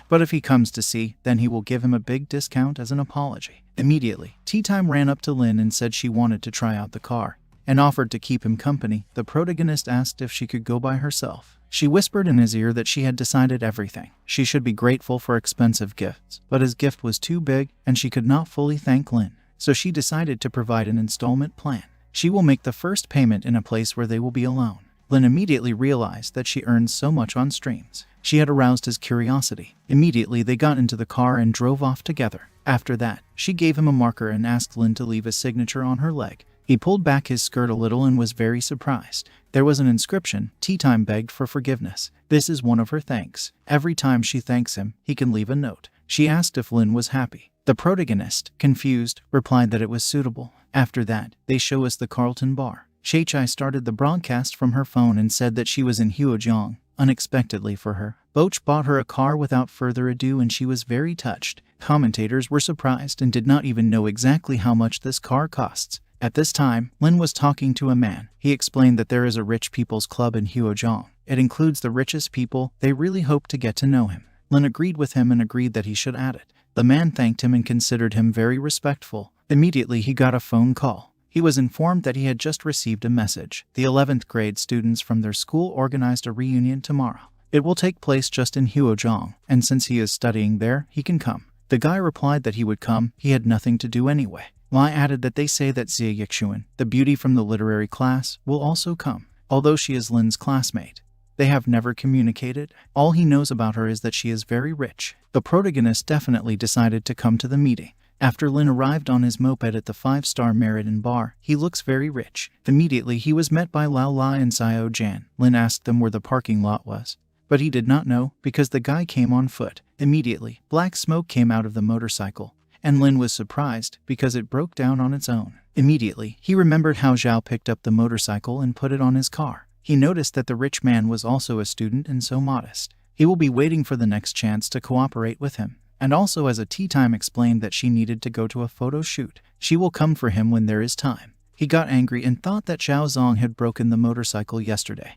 But if he comes to see, then he will give him a big discount as an apology. Immediately, Tea Time ran up to Lin and said she wanted to try out the car, and offered to keep him company. The protagonist asked if she could go by herself. She whispered in his ear that she had decided everything. She should be grateful for expensive gifts, but his gift was too big, and she could not fully thank Lin. So she decided to provide an installment plan. She will make the first payment in a place where they will be alone. Lin immediately realized that she earns so much on streams. She had aroused his curiosity. Immediately they got into the car and drove off together. After that, she gave him a marker and asked Lin to leave a signature on her leg. He pulled back his skirt a little and was very surprised. There was an inscription. Tea Time begged for forgiveness. This is one of her thanks. Every time she thanks him, he can leave a note. She asked if Lin was happy. The protagonist, confused, replied that it was suitable. After that, they show us the Carlton bar. Shaichai started the broadcast from her phone and said that she was in Huojiang. Unexpectedly for her, Boch bought her a car without further ado and she was very touched. Commentators were surprised and did not even know exactly how much this car costs. At this time, Lin was talking to a man. He explained that there is a rich people's club in Huojiang. It includes the richest people. They really hope to get to know him. Lin agreed with him and agreed that he should add it. The man thanked him and considered him very respectful. Immediately he got a phone call. He was informed that he had just received a message. The 11th grade students from their school organized a reunion tomorrow. It will take place just in Huojiang, and since he is studying there, he can come. The guy replied that he would come. He had nothing to do anyway. Lai added that they say that Xie Yixuan, the beauty from the literary class, will also come. Although she is Lin's classmate, they have never communicated. All he knows about her is that she is very rich. The protagonist definitely decided to come to the meeting. After Lin arrived on his moped at the 5-star Meriden bar, he looks very rich. Immediately he was met by Lao Lai and Xiao Jan. Lin asked them where the parking lot was, but he did not know because the guy came on foot. Immediately, black smoke came out of the motorcycle, and Lin was surprised because it broke down on its own. Immediately, he remembered how Zhao picked up the motorcycle and put it on his car. He noticed that the rich man was also a student and so modest. He will be waiting for the next chance to cooperate with him. And also, as a tea time explained that she needed to go to a photo shoot. She will come for him when there is time. He got angry and thought that Xiao Zong had broken the motorcycle yesterday,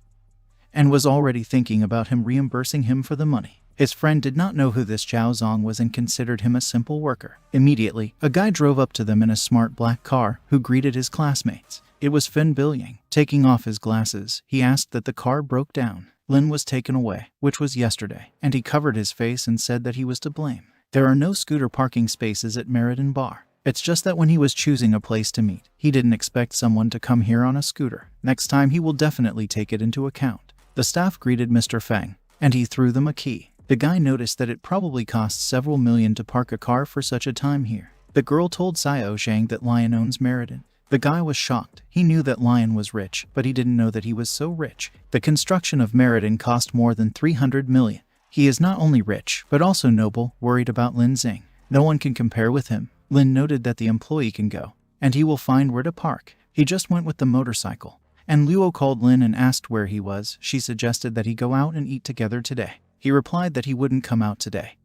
and was already thinking about him reimbursing him for the money. His friend did not know who this Xiao Zong was and considered him a simple worker. Immediately, a guy drove up to them in a smart black car who greeted his classmates. It was Fin Bilying. Taking off his glasses, he asked that the car broke down. Lin was taken away, which was yesterday, and he covered his face and said that he was to blame. There are no scooter parking spaces at Meriden Bar. It's just that when he was choosing a place to meet, he didn't expect someone to come here on a scooter. Next time he will definitely take it into account. The staff greeted Mr. Feng, and he threw them a key. The guy noticed that it probably costs several million to park a car for such a time here. The girl told Xiao Zhang that Lion owns Meriden. The guy was shocked. He knew that Lion was rich, but he didn't know that he was so rich. The construction of Meriden cost more than 300 million. He is not only rich, but also noble, worried about Lin Xing. No one can compare with him. Lin noted that the employee can go, and he will find where to park. He just went with the motorcycle. And Luo called Lin and asked where he was. She suggested that he go out and eat together today. He replied that he wouldn't come out today.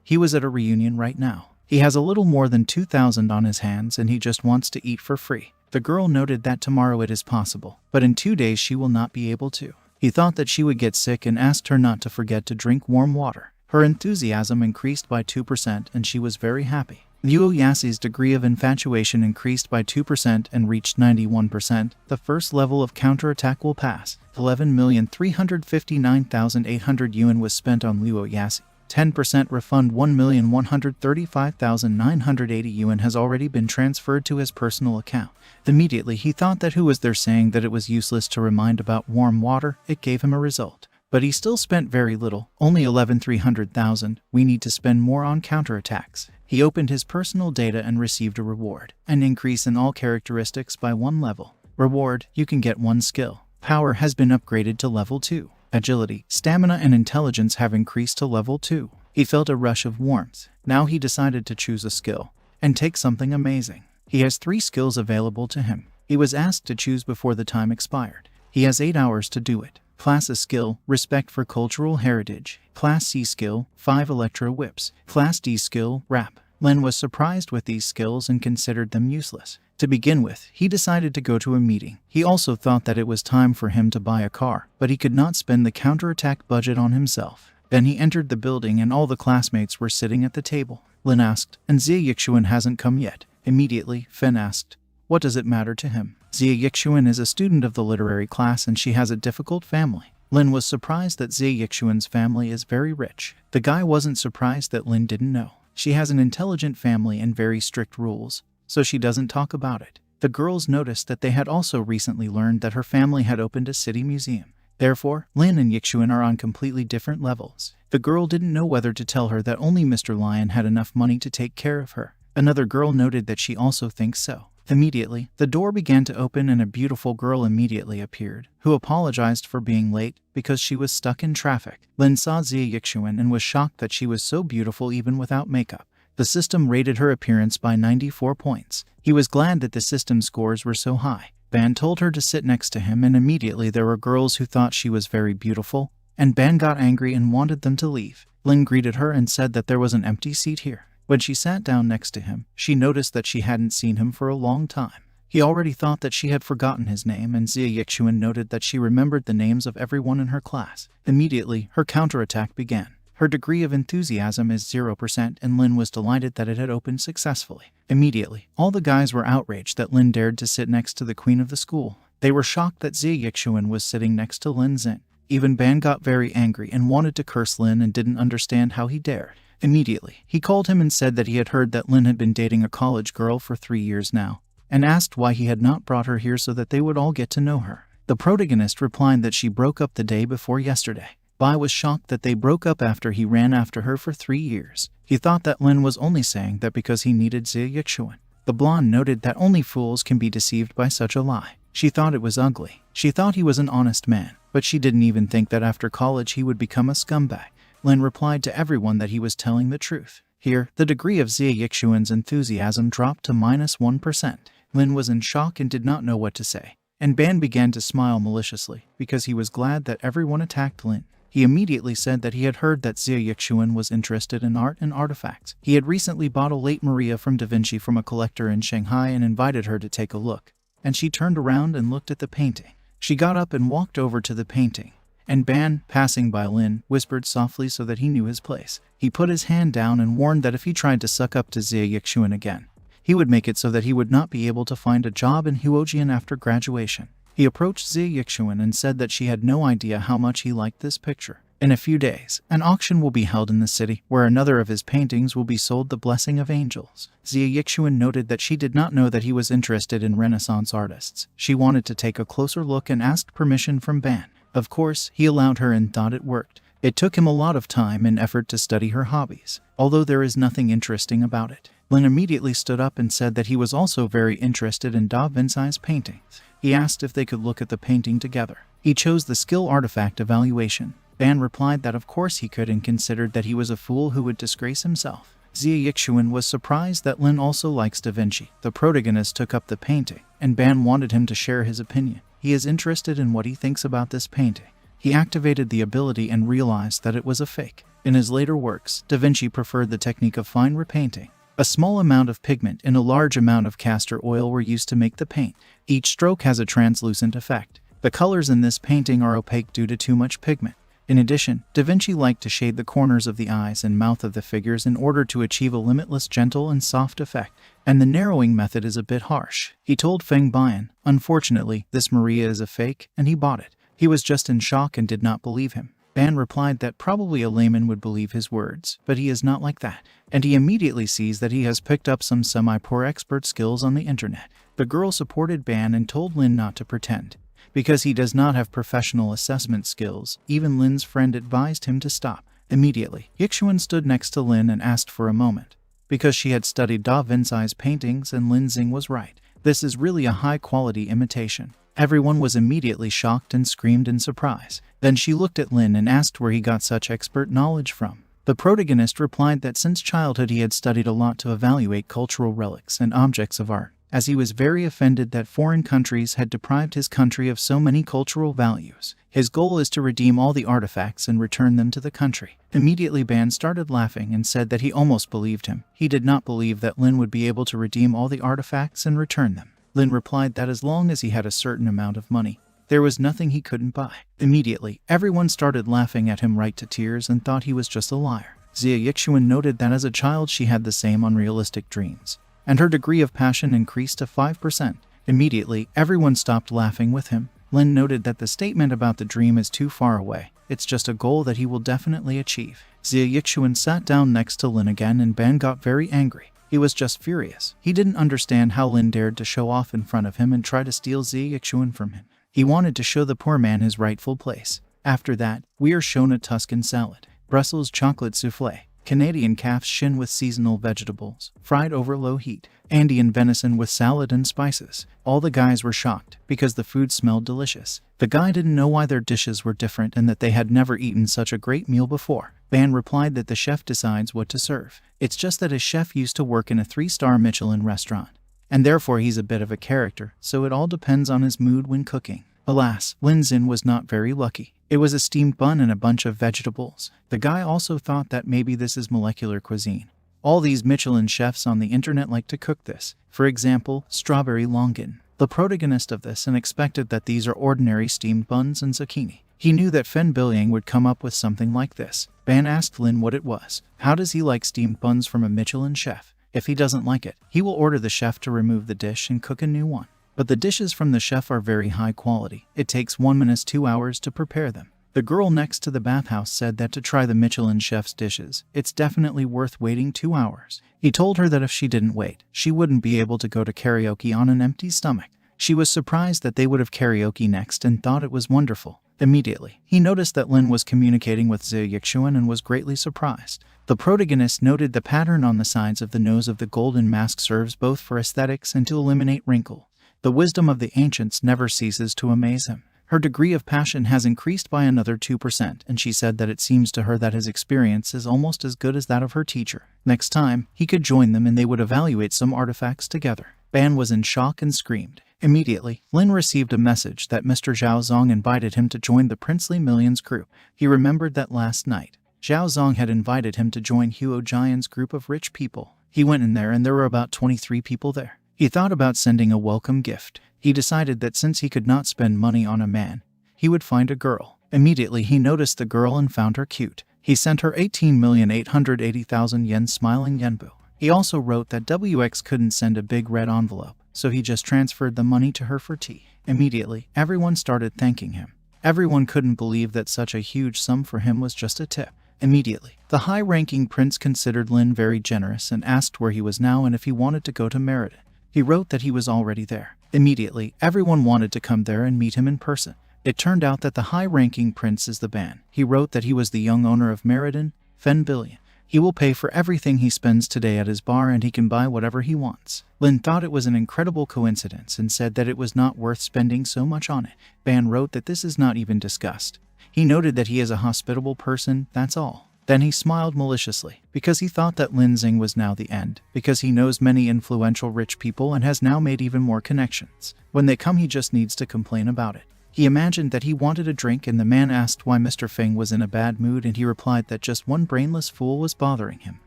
He was at a reunion right now. He has a little more than 2,000 on his hands and he just wants to eat for free. The girl noted that tomorrow it is possible, but in 2 days she will not be able to. He thought that she would get sick and asked her not to forget to drink warm water. Her enthusiasm increased by 2% and she was very happy. Liu Yassi's degree of infatuation increased by 2% and reached 91%. The first level of counterattack will pass. 11,359,800 yuan was spent on Liu Yassi. 10% refund 1,135,980 yuan has already been transferred to his personal account. Immediately he thought that who was there saying that it was useless to remind about warm water. It gave him a result. But he still spent very little, only 11,300,000. We need to spend more on counterattacks. He opened his personal data and received a reward. An increase in all characteristics by 1 level. Reward, you can get 1 skill. Power has been upgraded to level 2. Agility, stamina and intelligence have increased to level 2. He felt a rush of warmth. Now he decided to choose a skill and take something amazing. He has 3 skills available to him. He was asked to choose before the time expired. He has 8 hours to do it. Class A skill, respect for cultural heritage. Class C skill, 5 electro whips. Class D skill, rap. Lin was surprised with these skills and considered them useless. To begin with, he decided to go to a meeting. He also thought that it was time for him to buy a car, but he could not spend the counterattack budget on himself. Then he entered the building and all the classmates were sitting at the table. Lin asked, and Xie Yixuan hasn't come yet. Immediately, Fen asked, what does it matter to him? Xie Yixuan is a student of the literary class and she has a difficult family. Lin was surprised that Xie Yixuan's family is very rich. The guy wasn't surprised that Lin didn't know. She has an intelligent family and very strict rules, so she doesn't talk about it. The girls noticed that they had also recently learned that her family had opened a city museum. Therefore, Lin and Yixuan are on completely different levels. The girl didn't know whether to tell her that only Mr. Lion had enough money to take care of her. Another girl noted that she also thinks so. Immediately, the door began to open and a beautiful girl immediately appeared, who apologized for being late because she was stuck in traffic. Lin saw Xie Yixuan and was shocked that she was so beautiful even without makeup. The system rated her appearance by 94 points. He was glad that the system scores were so high. Ban told her to sit next to him and immediately there were girls who thought she was very beautiful, and Ban got angry and wanted them to leave. Lin greeted her and said that there was an empty seat here. When she sat down next to him, she noticed that she hadn't seen him for a long time. He already thought that she had forgotten his name, and Xie Yixuan noted that she remembered the names of everyone in her class. Immediately, her counterattack began. Her degree of enthusiasm is 0% and Lin was delighted that it had opened successfully. Immediately, all the guys were outraged that Lin dared to sit next to the queen of the school. They were shocked that Xie Yixuan was sitting next to Lin Xin. Even Ban got very angry and wanted to curse Lin and didn't understand how he dared. Immediately, he called him and said that he had heard that Lin had been dating a college girl for 3 years now, and asked why he had not brought her here so that they would all get to know her. The protagonist replied that she broke up the day before yesterday. Bai was shocked that they broke up after he ran after her for 3 years. He thought that Lin was only saying that because he needed Xie Yixuan. The blonde noted that only fools can be deceived by such a lie. She thought it was ugly. She thought he was an honest man, but she didn't even think that after college he would become a scumbag. Lin replied to everyone that he was telling the truth. Here, the degree of Xie Yixuan's enthusiasm dropped to -1%. Lin was in shock and did not know what to say. And Ban began to smile maliciously, because he was glad that everyone attacked Lin. He immediately said that he had heard that Xie Yixuan was interested in art and artifacts. He had recently bought a late Maria from Da Vinci from a collector in Shanghai and invited her to take a look. And she turned around and looked at the painting. She got up and walked over to the painting. And Ban, passing by Lin, whispered softly so that he knew his place. He put his hand down and warned that if he tried to suck up to Xie Yixuan again, he would make it so that he would not be able to find a job in Huojian after graduation. He approached Xie Yixuan and said that she had no idea how much he liked this picture. In a few days, an auction will be held in the city, where another of his paintings will be sold, The Blessing of Angels. Xie Yixuan noted that she did not know that he was interested in Renaissance artists. She wanted to take a closer look and asked permission from Ban. Of course, he allowed her and thought it worked. It took him a lot of time and effort to study her hobbies, although there is nothing interesting about it. Lin immediately stood up and said that he was also very interested in Da Vinci's paintings. He asked if they could look at the painting together. He chose the skill artifact evaluation. Ban replied that of course he could and considered that he was a fool who would disgrace himself. Xie Yixuan was surprised that Lin also likes Da Vinci. The protagonist took up the painting, and Ban wanted him to share his opinion. He is interested in what he thinks about this painting. He activated the ability and realized that it was a fake. In his later works, Da Vinci preferred the technique of fine repainting. A small amount of pigment and a large amount of castor oil were used to make the paint. Each stroke has a translucent effect. The colors in this painting are opaque due to too much pigment. In addition, Da Vinci liked to shade the corners of the eyes and mouth of the figures in order to achieve a limitless, gentle, and soft effect. And the narrowing method is a bit harsh. He told Feng Bian, unfortunately, this Maria is a fake, and he bought it. He was just in shock and did not believe him. Ban replied that probably a layman would believe his words, but he is not like that. And he immediately sees that he has picked up some semi-poor expert skills on the internet. The girl supported Ban and told Lin not to pretend. Because he does not have professional assessment skills, even Lin's friend advised him to stop. Immediately, Yixuan stood next to Lin and asked for a moment. Because she had studied Da Vinci's paintings and Lin Xing was right. This is really a high-quality imitation. Everyone was immediately shocked and screamed in surprise. Then she looked at Lin and asked where he got such expert knowledge from. The protagonist replied that since childhood he had studied a lot to evaluate cultural relics and objects of art, as he was very offended that foreign countries had deprived his country of so many cultural values. His goal is to redeem all the artifacts and return them to the country. Immediately Ban started laughing and said that he almost believed him. He did not believe that Lin would be able to redeem all the artifacts and return them. Lin replied that as long as he had a certain amount of money, there was nothing he couldn't buy. Immediately, everyone started laughing at him right to tears and thought he was just a liar. Xie Yixuan noted that as a child she had the same unrealistic dreams, and her degree of passion increased to 5%. Immediately, everyone stopped laughing with him. Lin noted that the statement about the dream is too far away. It's just a goal that he will definitely achieve. Xie Yixuan sat down next to Lin again and Ban got very angry. He was just furious. He didn't understand how Lin dared to show off in front of him and try to steal Xie Yixuan from him. He wanted to show the poor man his rightful place. After that, we are shown a Tuscan salad, Brussels chocolate souffle, Canadian calf's shin with seasonal vegetables, fried over low heat, Andean venison with salad and spices. All the guys were shocked, because the food smelled delicious. The guy didn't know why their dishes were different and that they had never eaten such a great meal before. Ban replied that the chef decides what to serve. It's just that his chef used to work in a 3-star Michelin restaurant, and therefore he's a bit of a character, so it all depends on his mood when cooking. Alas, Lin Xin was not very lucky. It was a steamed bun and a bunch of vegetables. The guy also thought that maybe this is molecular cuisine. All these Michelin chefs on the internet like to cook this. For example, strawberry longan, the protagonist of this, and expected that these are ordinary steamed buns and zucchini. He knew that Fen Bilyang would come up with something like this. Ban asked Lin what it was. How does he like steamed buns from a Michelin chef? If he doesn't like it, he will order the chef to remove the dish and cook a new one. But the dishes from the chef are very high quality. It takes 1 minute 2 hours to prepare them. The girl next to the bathhouse said that to try the Michelin chef's dishes, it's definitely worth waiting 2 hours. He told her that if she didn't wait, she wouldn't be able to go to karaoke on an empty stomach. She was surprised that they would have karaoke next and thought it was wonderful. Immediately, he noticed that Lin was communicating with Xie Yixuan and was greatly surprised. The protagonist noted the pattern on the sides of the nose of the golden mask serves both for aesthetics and to eliminate wrinkle. The wisdom of the ancients never ceases to amaze him. Her degree of passion has increased by another 2%, and she said that it seems to her that his experience is almost as good as that of her teacher. Next time, he could join them and they would evaluate some artifacts together. Ban was in shock and screamed. Immediately, Lin received a message that Mr. Zhao Zong invited him to join the Princely Millions group. He remembered that last night, Zhao Zong had invited him to join Huo Jian's group of rich people. He went in there and there were about 23 people there. He thought about sending a welcome gift. He decided that since he could not spend money on a man, he would find a girl. Immediately he noticed the girl and found her cute. He sent her 18,880,000 yen smiling yenbu. He also wrote that WX couldn't send a big red envelope, so he just transferred the money to her for tea. Immediately, everyone started thanking him. Everyone couldn't believe that such a huge sum for him was just a tip. Immediately, the high-ranking prince considered Lin very generous and asked where he was now and if he wanted to go to Meriden. He wrote that he was already there. Immediately, everyone wanted to come there and meet him in person. It turned out that the high-ranking prince is the Ban. He wrote that he was the young owner of Meriden, Fen Billion. He will pay for everything he spends today at his bar and he can buy whatever he wants. Lin thought it was an incredible coincidence and said that it was not worth spending so much on it. Ban wrote that this is not even discussed. He noted that he is a hospitable person, that's all. Then he smiled maliciously, because he thought that Lin Xing was now the end, because he knows many influential rich people and has now made even more connections. When they come he just needs to complain about it. He imagined that he wanted a drink and the man asked why Mr. Feng was in a bad mood and he replied that just one brainless fool was bothering him.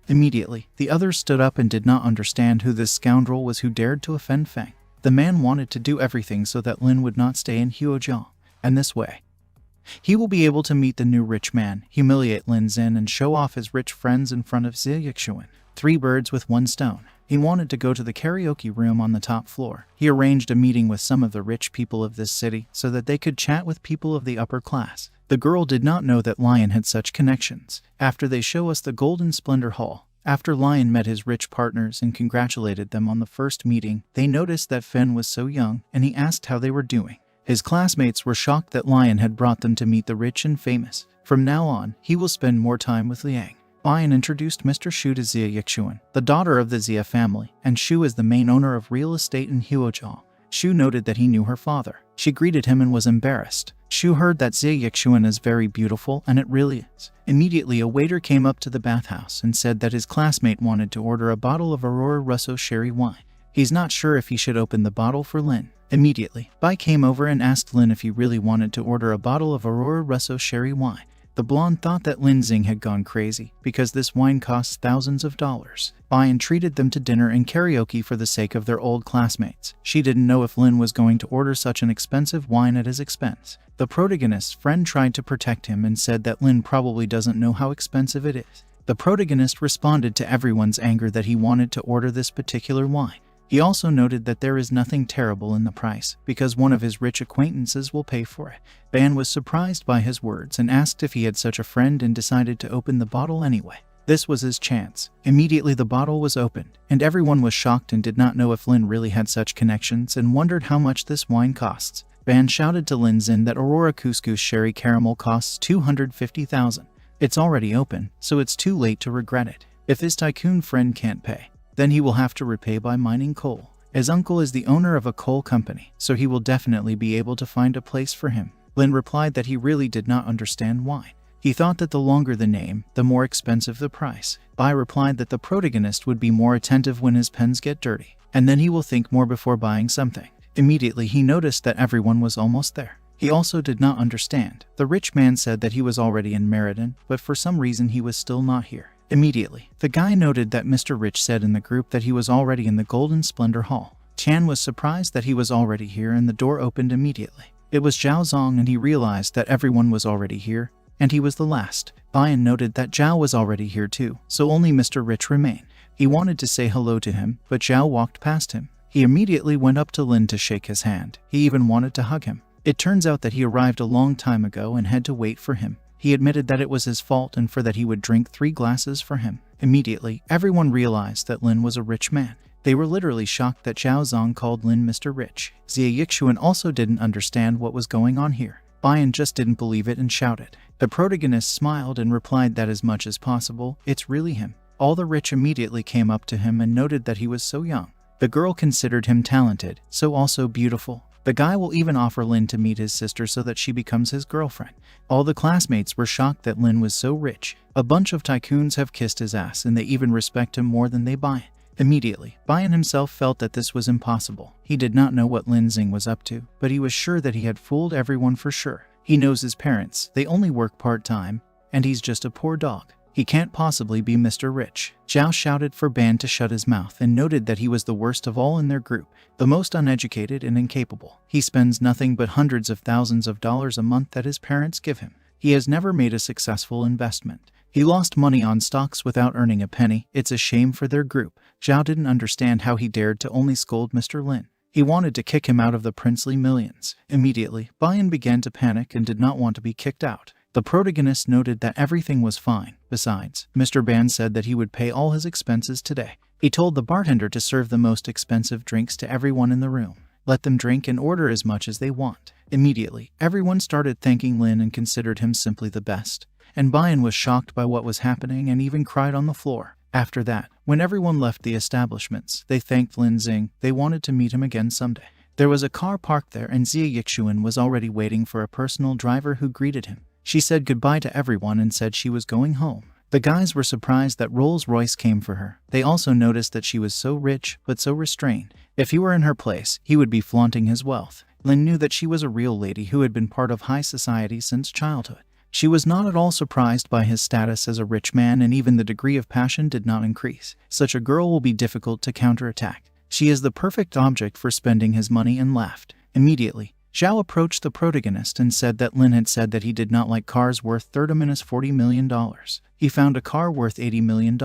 Immediately, the others stood up and did not understand who this scoundrel was who dared to offend Feng. The man wanted to do everything so that Lin would not stay in Huojiang, and this way, he will be able to meet the new rich man, humiliate Lin Xin and show off his rich friends in front of Xie Yixuan. 3 birds with 1 stone. He wanted to go to the karaoke room on the top floor. He arranged a meeting with some of the rich people of this city so that they could chat with people of the upper class. The girl did not know that Lion had such connections. After they show us the Golden Splendor Hall, after Lion met his rich partners and congratulated them on the first meeting, they noticed that Fen was so young and he asked how they were doing. His classmates were shocked that Lion had brought them to meet the rich and famous. From now on, he will spend more time with Liang. Lion introduced Mr. Shu to Xie Yixuan, the daughter of the Xie family, and Shu is the main owner of real estate in Huojiang. Shu noted that he knew her father. She greeted him and was embarrassed. Shu heard that Xie Yixuan is very beautiful, and it really is. Immediately, a waiter came up to the bathhouse and said that his classmate wanted to order a bottle of Aurora Russo sherry wine. He's not sure if he should open the bottle for Lin. Immediately, Bai came over and asked Lin if he really wanted to order a bottle of Aurora Russo sherry wine. The blonde thought that Lin Xing had gone crazy because this wine costs thousands of dollars. Bai treated them to dinner and karaoke for the sake of their old classmates. She didn't know if Lin was going to order such an expensive wine at his expense. The protagonist's friend tried to protect him and said that Lin probably doesn't know how expensive it is. The protagonist responded to everyone's anger that he wanted to order this particular wine. He also noted that there is nothing terrible in the price, because one of his rich acquaintances will pay for it. Ban was surprised by his words and asked if he had such a friend and decided to open the bottle anyway. This was his chance. Immediately the bottle was opened, and everyone was shocked and did not know if Lin really had such connections and wondered how much this wine costs. Ban shouted to Lin Xin that Aurora Couscous Sherry Caramel costs 250,000. It's already open, so it's too late to regret it. If his tycoon friend can't pay, then he will have to repay by mining coal. His uncle is the owner of a coal company, so he will definitely be able to find a place for him. Lin replied that he really did not understand why. He thought that the longer the name, the more expensive the price. Bai replied that the protagonist would be more attentive when his pens get dirty, and then he will think more before buying something. Immediately he noticed that everyone was almost there. He also did not understand. The rich man said that he was already in Meriden, but for some reason he was still not here. Immediately, the guy noted that Mr. Rich said in the group that he was already in the Golden Splendor Hall. Chan was surprised that he was already here and the door opened immediately. It was Zhao Zong and he realized that everyone was already here, and he was the last. Bayan noted that Zhao was already here too, so only Mr. Rich remained. He wanted to say hello to him, but Zhao walked past him. He immediately went up to Lin to shake his hand. He even wanted to hug him. It turns out that he arrived a long time ago and had to wait for him. He admitted that it was his fault and for that he would drink 3 glasses for him. Immediately, everyone realized that Lin was a rich man. They were literally shocked that Zhao Zong called Lin Mr. Rich. Xie Yixuan also didn't understand what was going on here. Bayan just didn't believe it and shouted. The protagonist smiled and replied that as much as possible, it's really him. All the rich immediately came up to him and noted that he was so young. The girl considered him talented, so also beautiful. The guy will even offer Lin to meet his sister so that she becomes his girlfriend. All the classmates were shocked that Lin was so rich. A bunch of tycoons have kissed his ass and they even respect him more than they Bayan. Immediately, Bayan himself felt that this was impossible. He did not know what Lin Xing was up to, but he was sure that he had fooled everyone for sure. He knows his parents, they only work part-time, and he's just a poor dog. He can't possibly be Mr. Rich. Zhao shouted for Ban to shut his mouth and noted that he was the worst of all in their group, the most uneducated and incapable. He spends nothing but hundreds of thousands of dollars a month that his parents give him. He has never made a successful investment. He lost money on stocks without earning a penny. It's a shame for their group. Zhao didn't understand how he dared to only scold Mr. Lin. He wanted to kick him out of the princely millions. Immediately, Bayan began to panic and did not want to be kicked out. The protagonist noted that everything was fine. Besides, Mr. Ban said that he would pay all his expenses today. He told the bartender to serve the most expensive drinks to everyone in the room. Let them drink and order as much as they want. Immediately, everyone started thanking Lin and considered him simply the best. And Bayan was shocked by what was happening and even cried on the floor. After that, when everyone left the establishments, they thanked Lin Xing. They wanted to meet him again someday. There was a car parked there and Xie Yixuan was already waiting for a personal driver who greeted him. She said goodbye to everyone and said she was going home. The guys were surprised that Rolls-Royce came for her. They also noticed that she was so rich, but so restrained. If he were in her place, he would be flaunting his wealth. Lin knew that she was a real lady who had been part of high society since childhood. She was not at all surprised by his status as a rich man, and even the degree of passion did not increase. Such a girl will be difficult to counterattack. She is the perfect object for spending his money, and laughed. Immediately, Zhao approached the protagonist and said that Lin had said that he did not like cars worth $40 million. He found a car worth $80 million.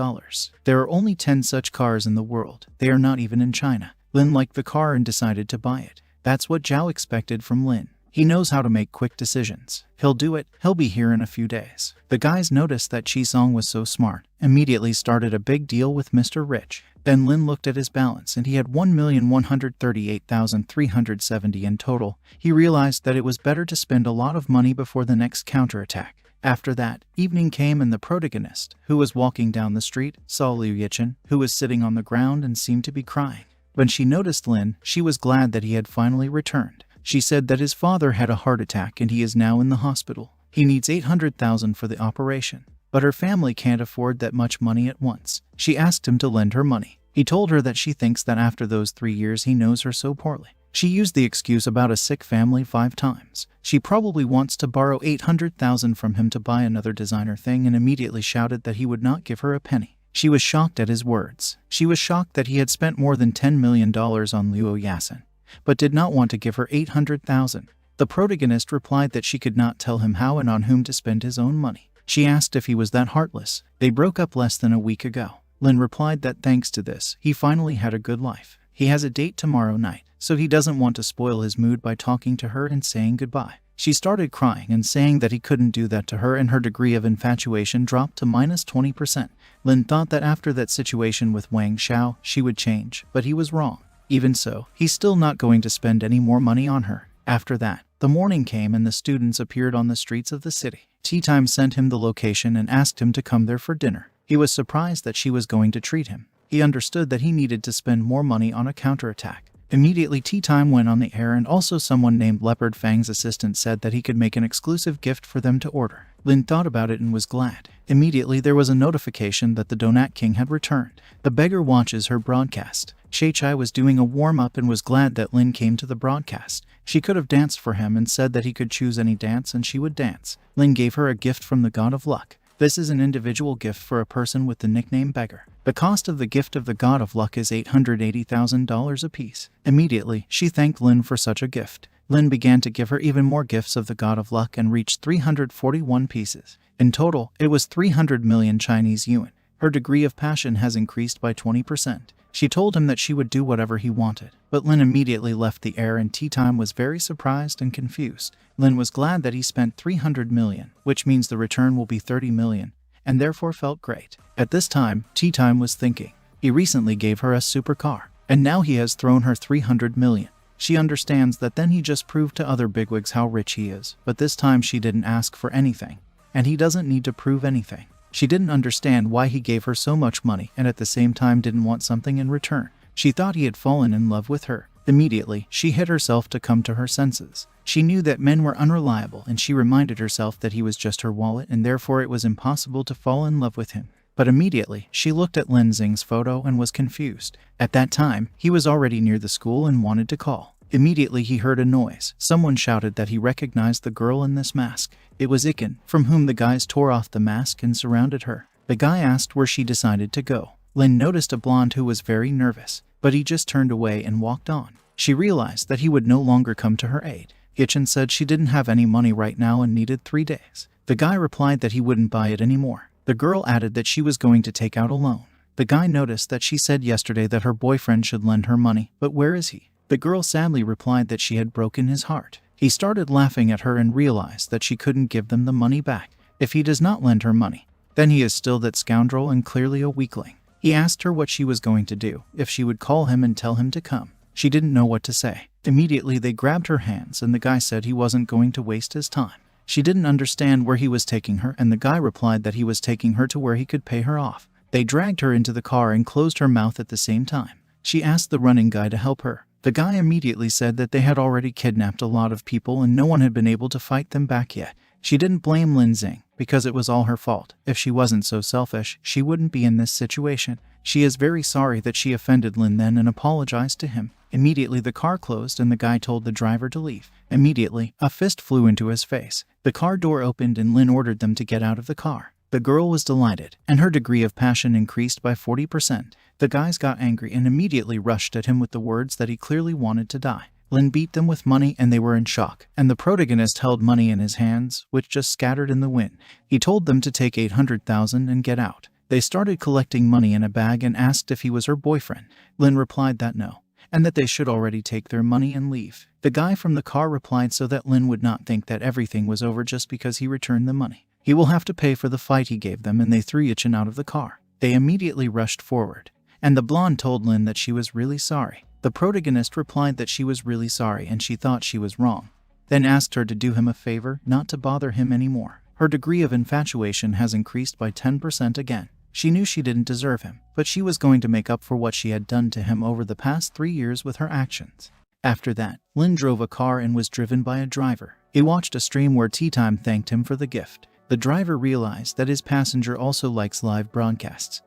There are only 10 such cars in the world. They are not even in China. Lin liked the car and decided to buy it. That's what Zhao expected from Lin. He knows how to make quick decisions. He'll do it. He'll be here in a few days. The guys noticed that Qisong was so smart, immediately started a big deal with Mr. Rich. Then Lin looked at his balance and he had 1,138,370 in total. He realized that it was better to spend a lot of money before the next counterattack. After that, evening came and the protagonist, who was walking down the street, saw Liu Yichen, who was sitting on the ground and seemed to be crying. When she noticed Lin, she was glad that he had finally returned. She said that his father had a heart attack and he is now in the hospital. He needs 800,000 for the operation. But her family can't afford that much money at once. She asked him to lend her money. He told her that she thinks that after those 3 years he knows her so poorly. She used the excuse about a sick family 5 times. She probably wants to borrow 800,000 from him to buy another designer thing, and immediately shouted that he would not give her a penny. She was shocked at his words. She was shocked that he had spent more than $10 million on Luo Yasin, but did not want to give her 800,000. The protagonist replied that she could not tell him how and on whom to spend his own money. She asked if he was that heartless. They broke up less than a week ago. Lin replied that thanks to this, he finally had a good life. He has a date tomorrow night, so he doesn't want to spoil his mood by talking to her and saying goodbye. She started crying and saying that he couldn't do that to her, and her degree of infatuation dropped to -20%. Lin thought that after that situation with Wang Xiao, she would change, but he was wrong. Even so, he's still not going to spend any more money on her. After that, the morning came and the students appeared on the streets of the city. Tea Time sent him the location and asked him to come there for dinner. He was surprised that she was going to treat him. He understood that he needed to spend more money on a counterattack. Immediately, Tea Time went on the air, and also someone named Leopard Fang's assistant said that he could make an exclusive gift for them to order. Lin thought about it and was glad. Immediately, there was a notification that the Donut King had returned. The beggar watches her broadcast. Chai was doing a warm-up and was glad that Lin came to the broadcast. She could have danced for him and said that he could choose any dance and she would dance. Lin gave her a gift from the God of Luck. This is an individual gift for a person with the nickname Beggar. The cost of the gift of the God of Luck is $880,000 apiece. Immediately, she thanked Lin for such a gift. Lin began to give her even more gifts of the God of Luck and reached 341 pieces. In total, it was 300 million Chinese yuan. Her degree of passion has increased by 20%. She told him that she would do whatever he wanted, but Lin immediately left the air, and Tea Time was very surprised and confused. Lin was glad that he spent 300 million, which means the return will be 30 million, and therefore felt great. At this time, Tea Time was thinking. He recently gave her a supercar, and now he has thrown her 300 million. She understands that then he just proved to other bigwigs how rich he is, but this time she didn't ask for anything, and he doesn't need to prove anything. She didn't understand why he gave her so much money and at the same time didn't want something in return. She thought he had fallen in love with her. Immediately, she hid herself to come to her senses. She knew that men were unreliable and she reminded herself that he was just her wallet and therefore it was impossible to fall in love with him. But immediately, she looked at Lin Xing's photo and was confused. At that time, he was already near the school and wanted to call. Immediately he heard a noise. Someone shouted that he recognized the girl in this mask. It was Iken, from whom the guys tore off the mask and surrounded her. The guy asked where she decided to go. Lin noticed a blonde who was very nervous, but he just turned away and walked on. She realized that he would no longer come to her aid. Ichen said she didn't have any money right now and needed 3 days. The guy replied that he wouldn't buy it anymore. The girl added that she was going to take out a loan. The guy noticed that she said yesterday that her boyfriend should lend her money, but where is he? The girl sadly replied that she had broken his heart. He started laughing at her and realized that she couldn't give them the money back. If he does not lend her money, then he is still that scoundrel and clearly a weakling. He asked her what she was going to do, if she would call him and tell him to come. She didn't know what to say. Immediately they grabbed her hands and the guy said he wasn't going to waste his time. She didn't understand where he was taking her and the guy replied that he was taking her to where he could pay her off. They dragged her into the car and closed her mouth at the same time. She asked the running guy to help her. The guy immediately said that they had already kidnapped a lot of people and no one had been able to fight them back yet. She didn't blame Lin Xing because it was all her fault. If she wasn't so selfish, she wouldn't be in this situation. She is very sorry that she offended Lin then and apologized to him. Immediately the car closed and the guy told the driver to leave. Immediately, a fist flew into his face. The car door opened and Lin ordered them to get out of the car. The girl was delighted, and her degree of passion increased by 40%. The guys got angry and immediately rushed at him with the words that he clearly wanted to die. Lin beat them with money and they were in shock, and the protagonist held money in his hands, which just scattered in the wind. He told them to take 800,000 and get out. They started collecting money in a bag and asked if he was her boyfriend. Lin replied that no, and that they should already take their money and leave. The guy from the car replied so that Lin would not think that everything was over just because he returned the money. He will have to pay for the fight he gave them, and they threw Yichen out of the car. They immediately rushed forward, and the blonde told Lin that she was really sorry. The protagonist replied that she was really sorry and she thought she was wrong, then asked her to do him a favor, not to bother him anymore. Her degree of infatuation has increased by 10% again. She knew she didn't deserve him, but she was going to make up for what she had done to him over the past 3 years with her actions. After that, Lin drove a car and was driven by a driver. He watched a stream where Tea Time thanked him for the gift. The driver realized that his passenger also likes live broadcasts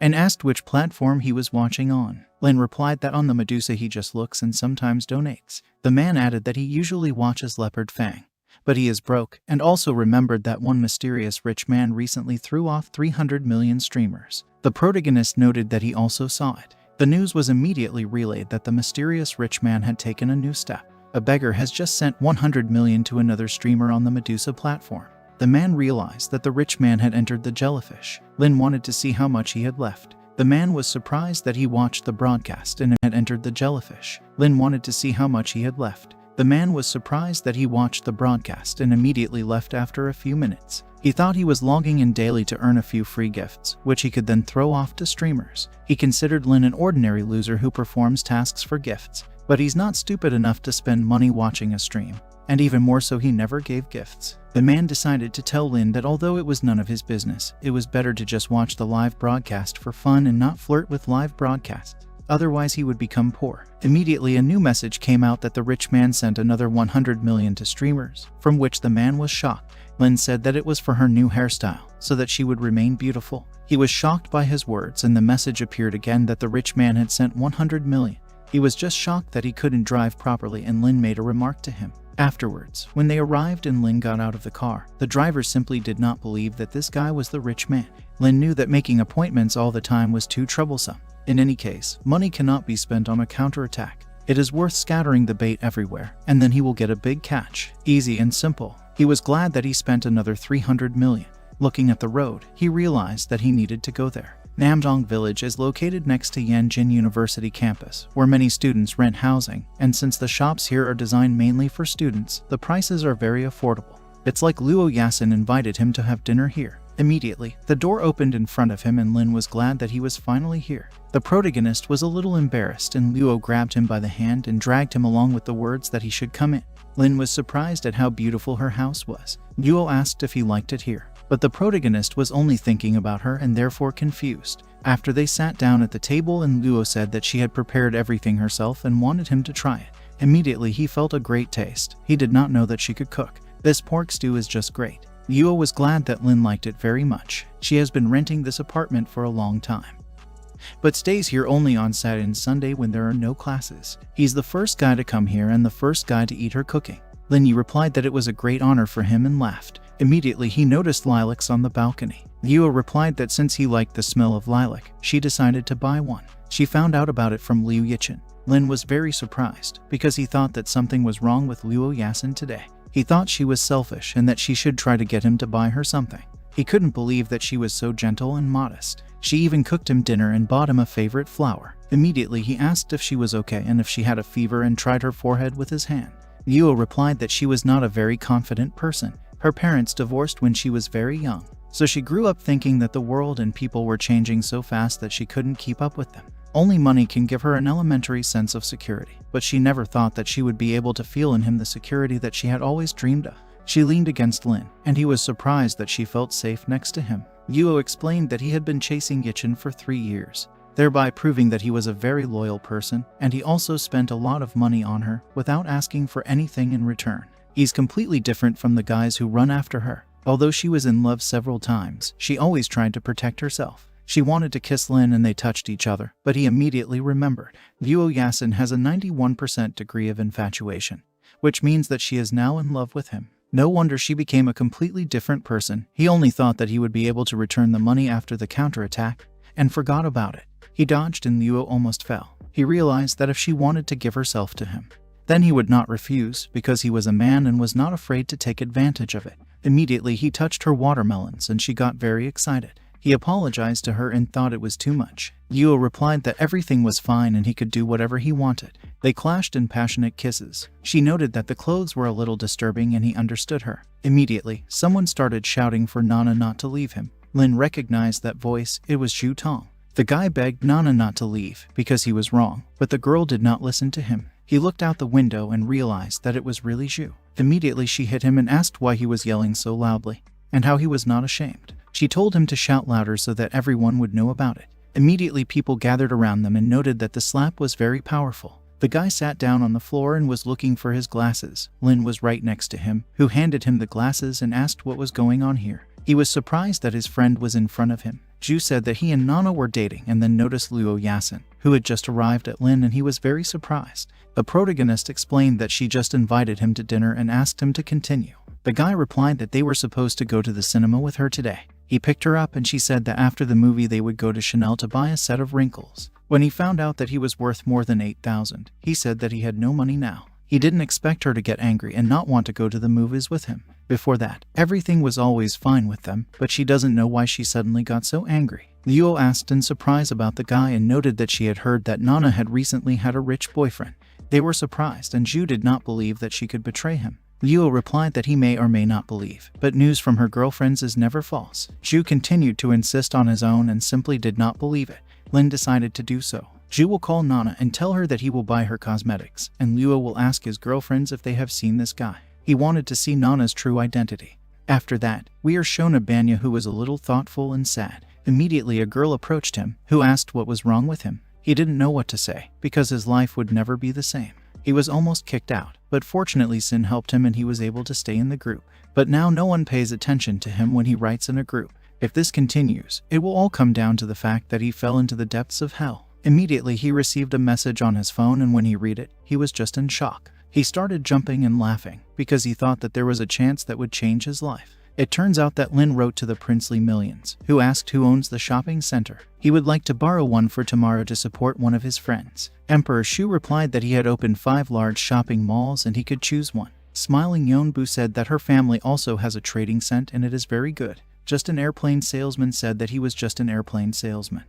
and asked which platform he was watching on. Lin replied that on the Medusa he just looks and sometimes donates. The man added that he usually watches Leopard Fang, but he is broke, and also remembered that one mysterious rich man recently threw off 300 million streamers. The protagonist noted that he also saw it. The news was immediately relayed that the mysterious rich man had taken a new step. A beggar has just sent 100 million to another streamer on the Medusa platform. The man realized that the rich man had entered the jellyfish. Lin wanted to see how much he had left. The man was surprised that he watched the broadcast and had entered the jellyfish. Lin wanted to see how much he had left. The man was surprised that he watched the broadcast and immediately left after a few minutes. He thought he was logging in daily to earn a few free gifts, which he could then throw off to streamers. He considered Lin an ordinary loser who performs tasks for gifts, but he's not stupid enough to spend money watching a stream. And even more so, he never gave gifts. The man decided to tell Lin that although it was none of his business, it was better to just watch the live broadcast for fun and not flirt with live broadcasts. Otherwise he would become poor. Immediately a new message came out that the rich man sent another 100 million to streamers, from which the man was shocked. Lin said that it was for her new hairstyle, so that she would remain beautiful. He was shocked by his words, and the message appeared again that the rich man had sent 100 million. He was just shocked that he couldn't drive properly, and Lin made a remark to him. Afterwards, when they arrived and Lin got out of the car, the driver simply did not believe that this guy was the rich man. Lin knew that making appointments all the time was too troublesome. In any case, money cannot be spent on a counterattack. It is worth scattering the bait everywhere, and then he will get a big catch. Easy and simple. He was glad that he spent another 300 million. Looking at the road, he realized that he needed to go there. Namdong Village is located next to Yanjin University campus, where many students rent housing, and since the shops here are designed mainly for students, the prices are very affordable. It's like Luo Yasin invited him to have dinner here. Immediately, the door opened in front of him and Lin was glad that he was finally here. The protagonist was a little embarrassed and Luo grabbed him by the hand and dragged him along with the words that he should come in. Lin was surprised at how beautiful her house was. Luo asked if he liked it here, but the protagonist was only thinking about her and therefore confused. After they sat down at the table and Luo said that she had prepared everything herself and wanted him to try it. Immediately he felt a great taste. He did not know that she could cook. This pork stew is just great. Luo was glad that Lin liked it very much. She has been renting this apartment for a long time, but stays here only on Saturday and Sunday when there are no classes. He's the first guy to come here and the first guy to eat her cooking. Lin replied that it was a great honor for him and laughed. Immediately he noticed lilacs on the balcony. Luo replied that since he liked the smell of lilac, she decided to buy one. She found out about it from Liu Yichin. Lin was very surprised because he thought that something was wrong with Luo Yasin today. He thought she was selfish and that she should try to get him to buy her something. He couldn't believe that she was so gentle and modest. She even cooked him dinner and bought him a favorite flower. Immediately he asked if she was okay and if she had a fever and tried her forehead with his hand. Luo replied that she was not a very confident person. Her parents divorced when she was very young, so she grew up thinking that the world and people were changing so fast that she couldn't keep up with them. Only money can give her an elementary sense of security, but she never thought that she would be able to feel in him the security that she had always dreamed of. She leaned against Lin, and he was surprised that she felt safe next to him. Luo explained that he had been chasing Yichin for 3 years, thereby proving that he was a very loyal person, and he also spent a lot of money on her without asking for anything in return. He's completely different from the guys who run after her. Although she was in love several times, she always tried to protect herself. She wanted to kiss Lin and they touched each other, but he immediately remembered. Luo Yasin has a 91% degree of infatuation, which means that she is now in love with him. No wonder she became a completely different person. He only thought that he would be able to return the money after the counterattack, and forgot about it. He dodged and Luo almost fell. He realized that if she wanted to give herself to him, then he would not refuse because he was a man and was not afraid to take advantage of it. Immediately he touched her watermelons and she got very excited. He apologized to her and thought it was too much. Luo replied that everything was fine and he could do whatever he wanted. They clashed in passionate kisses. She noted that the clothes were a little disturbing and he understood her. Immediately, someone started shouting for Nana not to leave him. Lin recognized that voice. It was Zhu Tong. The guy begged Nana not to leave because he was wrong, but the girl did not listen to him. He looked out the window and realized that it was really Zhu. Immediately she hit him and asked why he was yelling so loudly, and how he was not ashamed. She told him to shout louder so that everyone would know about it. Immediately people gathered around them and noted that the slap was very powerful. The guy sat down on the floor and was looking for his glasses. Lin was right next to him, who handed him the glasses and asked what was going on here. He was surprised that his friend was in front of him. Zhu said that he and Nana were dating and then noticed Luo Yasin, who had just arrived at Lin, and he was very surprised. The protagonist explained that she just invited him to dinner and asked him to continue. The guy replied that they were supposed to go to the cinema with her today. He picked her up and she said that after the movie they would go to Chanel to buy a set of wrinkles. When he found out that he was worth more than 8,000, he said that he had no money now. He didn't expect her to get angry and not want to go to the movies with him. Before that, everything was always fine with them, but she doesn't know why she suddenly got so angry. Luo asked in surprise about the guy and noted that she had heard that Nana had recently had a rich boyfriend. They were surprised and Zhu did not believe that she could betray him. Luo replied that he may or may not believe, but news from her girlfriends is never false. Zhu continued to insist on his own and simply did not believe it. Lin decided to do so. Zhu will call Nana and tell her that he will buy her cosmetics, and Luo will ask his girlfriends if they have seen this guy. He wanted to see Nana's true identity. After that, we are shown a Banya who was a little thoughtful and sad. Immediately a girl approached him, who asked what was wrong with him. He didn't know what to say, because his life would never be the same. He was almost kicked out, but fortunately Sin helped him and he was able to stay in the group. But now no one pays attention to him when he writes in a group. If this continues, it will all come down to the fact that he fell into the depths of hell. Immediately he received a message on his phone, and when he read it, he was just in shock. He started jumping and laughing because he thought that there was a chance that would change his life. It turns out that Lin wrote to the princely millions, who asked who owns the shopping center. He would like to borrow one for tomorrow to support one of his friends. Emperor Shu replied that he had opened 5 large shopping malls and he could choose one. Smiling Yeonbu said that her family also has a trading center and it is very good. Just an airplane salesman said that he was just an airplane salesman.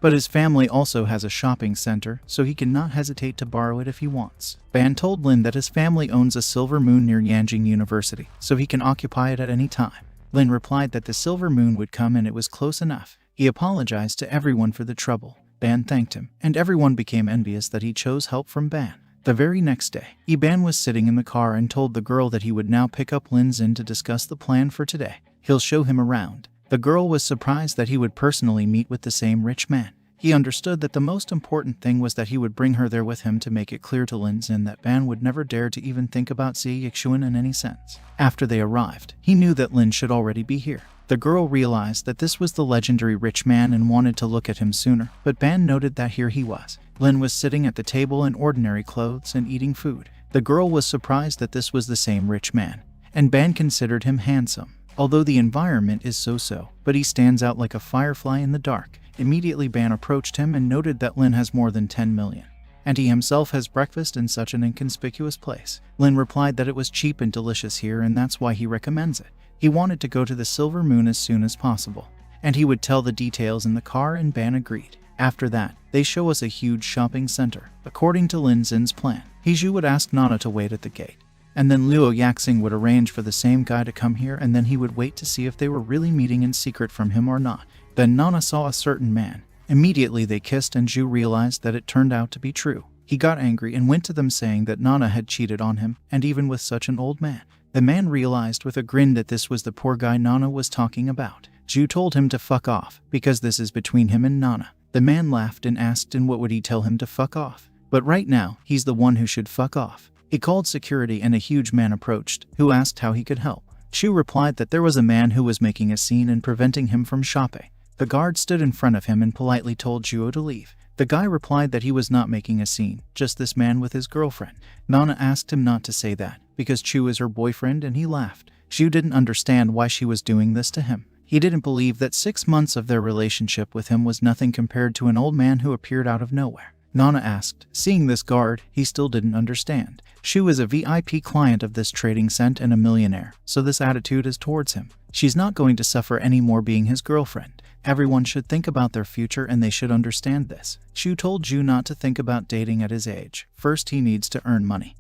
But his family also has a shopping center, so he cannot hesitate to borrow it if he wants. Ban told Lin that his family owns a silver moon near Yanjing University, so he can occupy it at any time. Lin replied that the silver moon would come and it was close enough. He apologized to everyone for the trouble. Ban thanked him, and everyone became envious that he chose help from Ban. The very next day, Ban was sitting in the car and told the girl that he would now pick up Lin Xin to discuss the plan for today. He'll show him around. The girl was surprised that he would personally meet with the same rich man. He understood that the most important thing was that he would bring her there with him to make it clear to Lin Xin that Ban would never dare to even think about Xie Yixuan in any sense. After they arrived, he knew that Lin should already be here. The girl realized that this was the legendary rich man and wanted to look at him sooner, but Ban noted that here he was. Lin was sitting at the table in ordinary clothes and eating food. The girl was surprised that this was the same rich man, and Ban considered him handsome. Although the environment is so-so, but he stands out like a firefly in the dark. Immediately Ban approached him and noted that Lin has more than 10 million. And he himself has breakfast in such an inconspicuous place. Lin replied that it was cheap and delicious here and that's why he recommends it. He wanted to go to the Silver Moon as soon as possible, and he would tell the details in the car and Ban agreed. After that, they show us a huge shopping center. According to Lin Xin's plan, Hiju would ask Nana to wait at the gate, and then Luo Yaxing would arrange for the same guy to come here and then he would wait to see if they were really meeting in secret from him or not. Then Nana saw a certain man. Immediately they kissed and Zhu realized that it turned out to be true. He got angry and went to them saying that Nana had cheated on him, and even with such an old man. The man realized with a grin that this was the poor guy Nana was talking about. Zhu told him to fuck off, because this is between him and Nana. The man laughed and asked what would he tell him to fuck off. But right now, he's the one who should fuck off. He called security and a huge man approached, who asked how he could help. Zhu replied that there was a man who was making a scene and preventing him from shopping. The guard stood in front of him and politely told Zhuo to leave. The guy replied that he was not making a scene, just this man with his girlfriend. Nana asked him not to say that, because Chu is her boyfriend, and he laughed. Zhu didn't understand why she was doing this to him. He didn't believe that 6 months of their relationship with him was nothing compared to an old man who appeared out of nowhere. Nana asked. Seeing this guard, he still didn't understand. Shu is a VIP client of this trading cent and a millionaire, so this attitude is towards him. She's not going to suffer any more being his girlfriend. Everyone should think about their future and they should understand this. Shu told Zhu not to think about dating at his age. First he needs to earn money.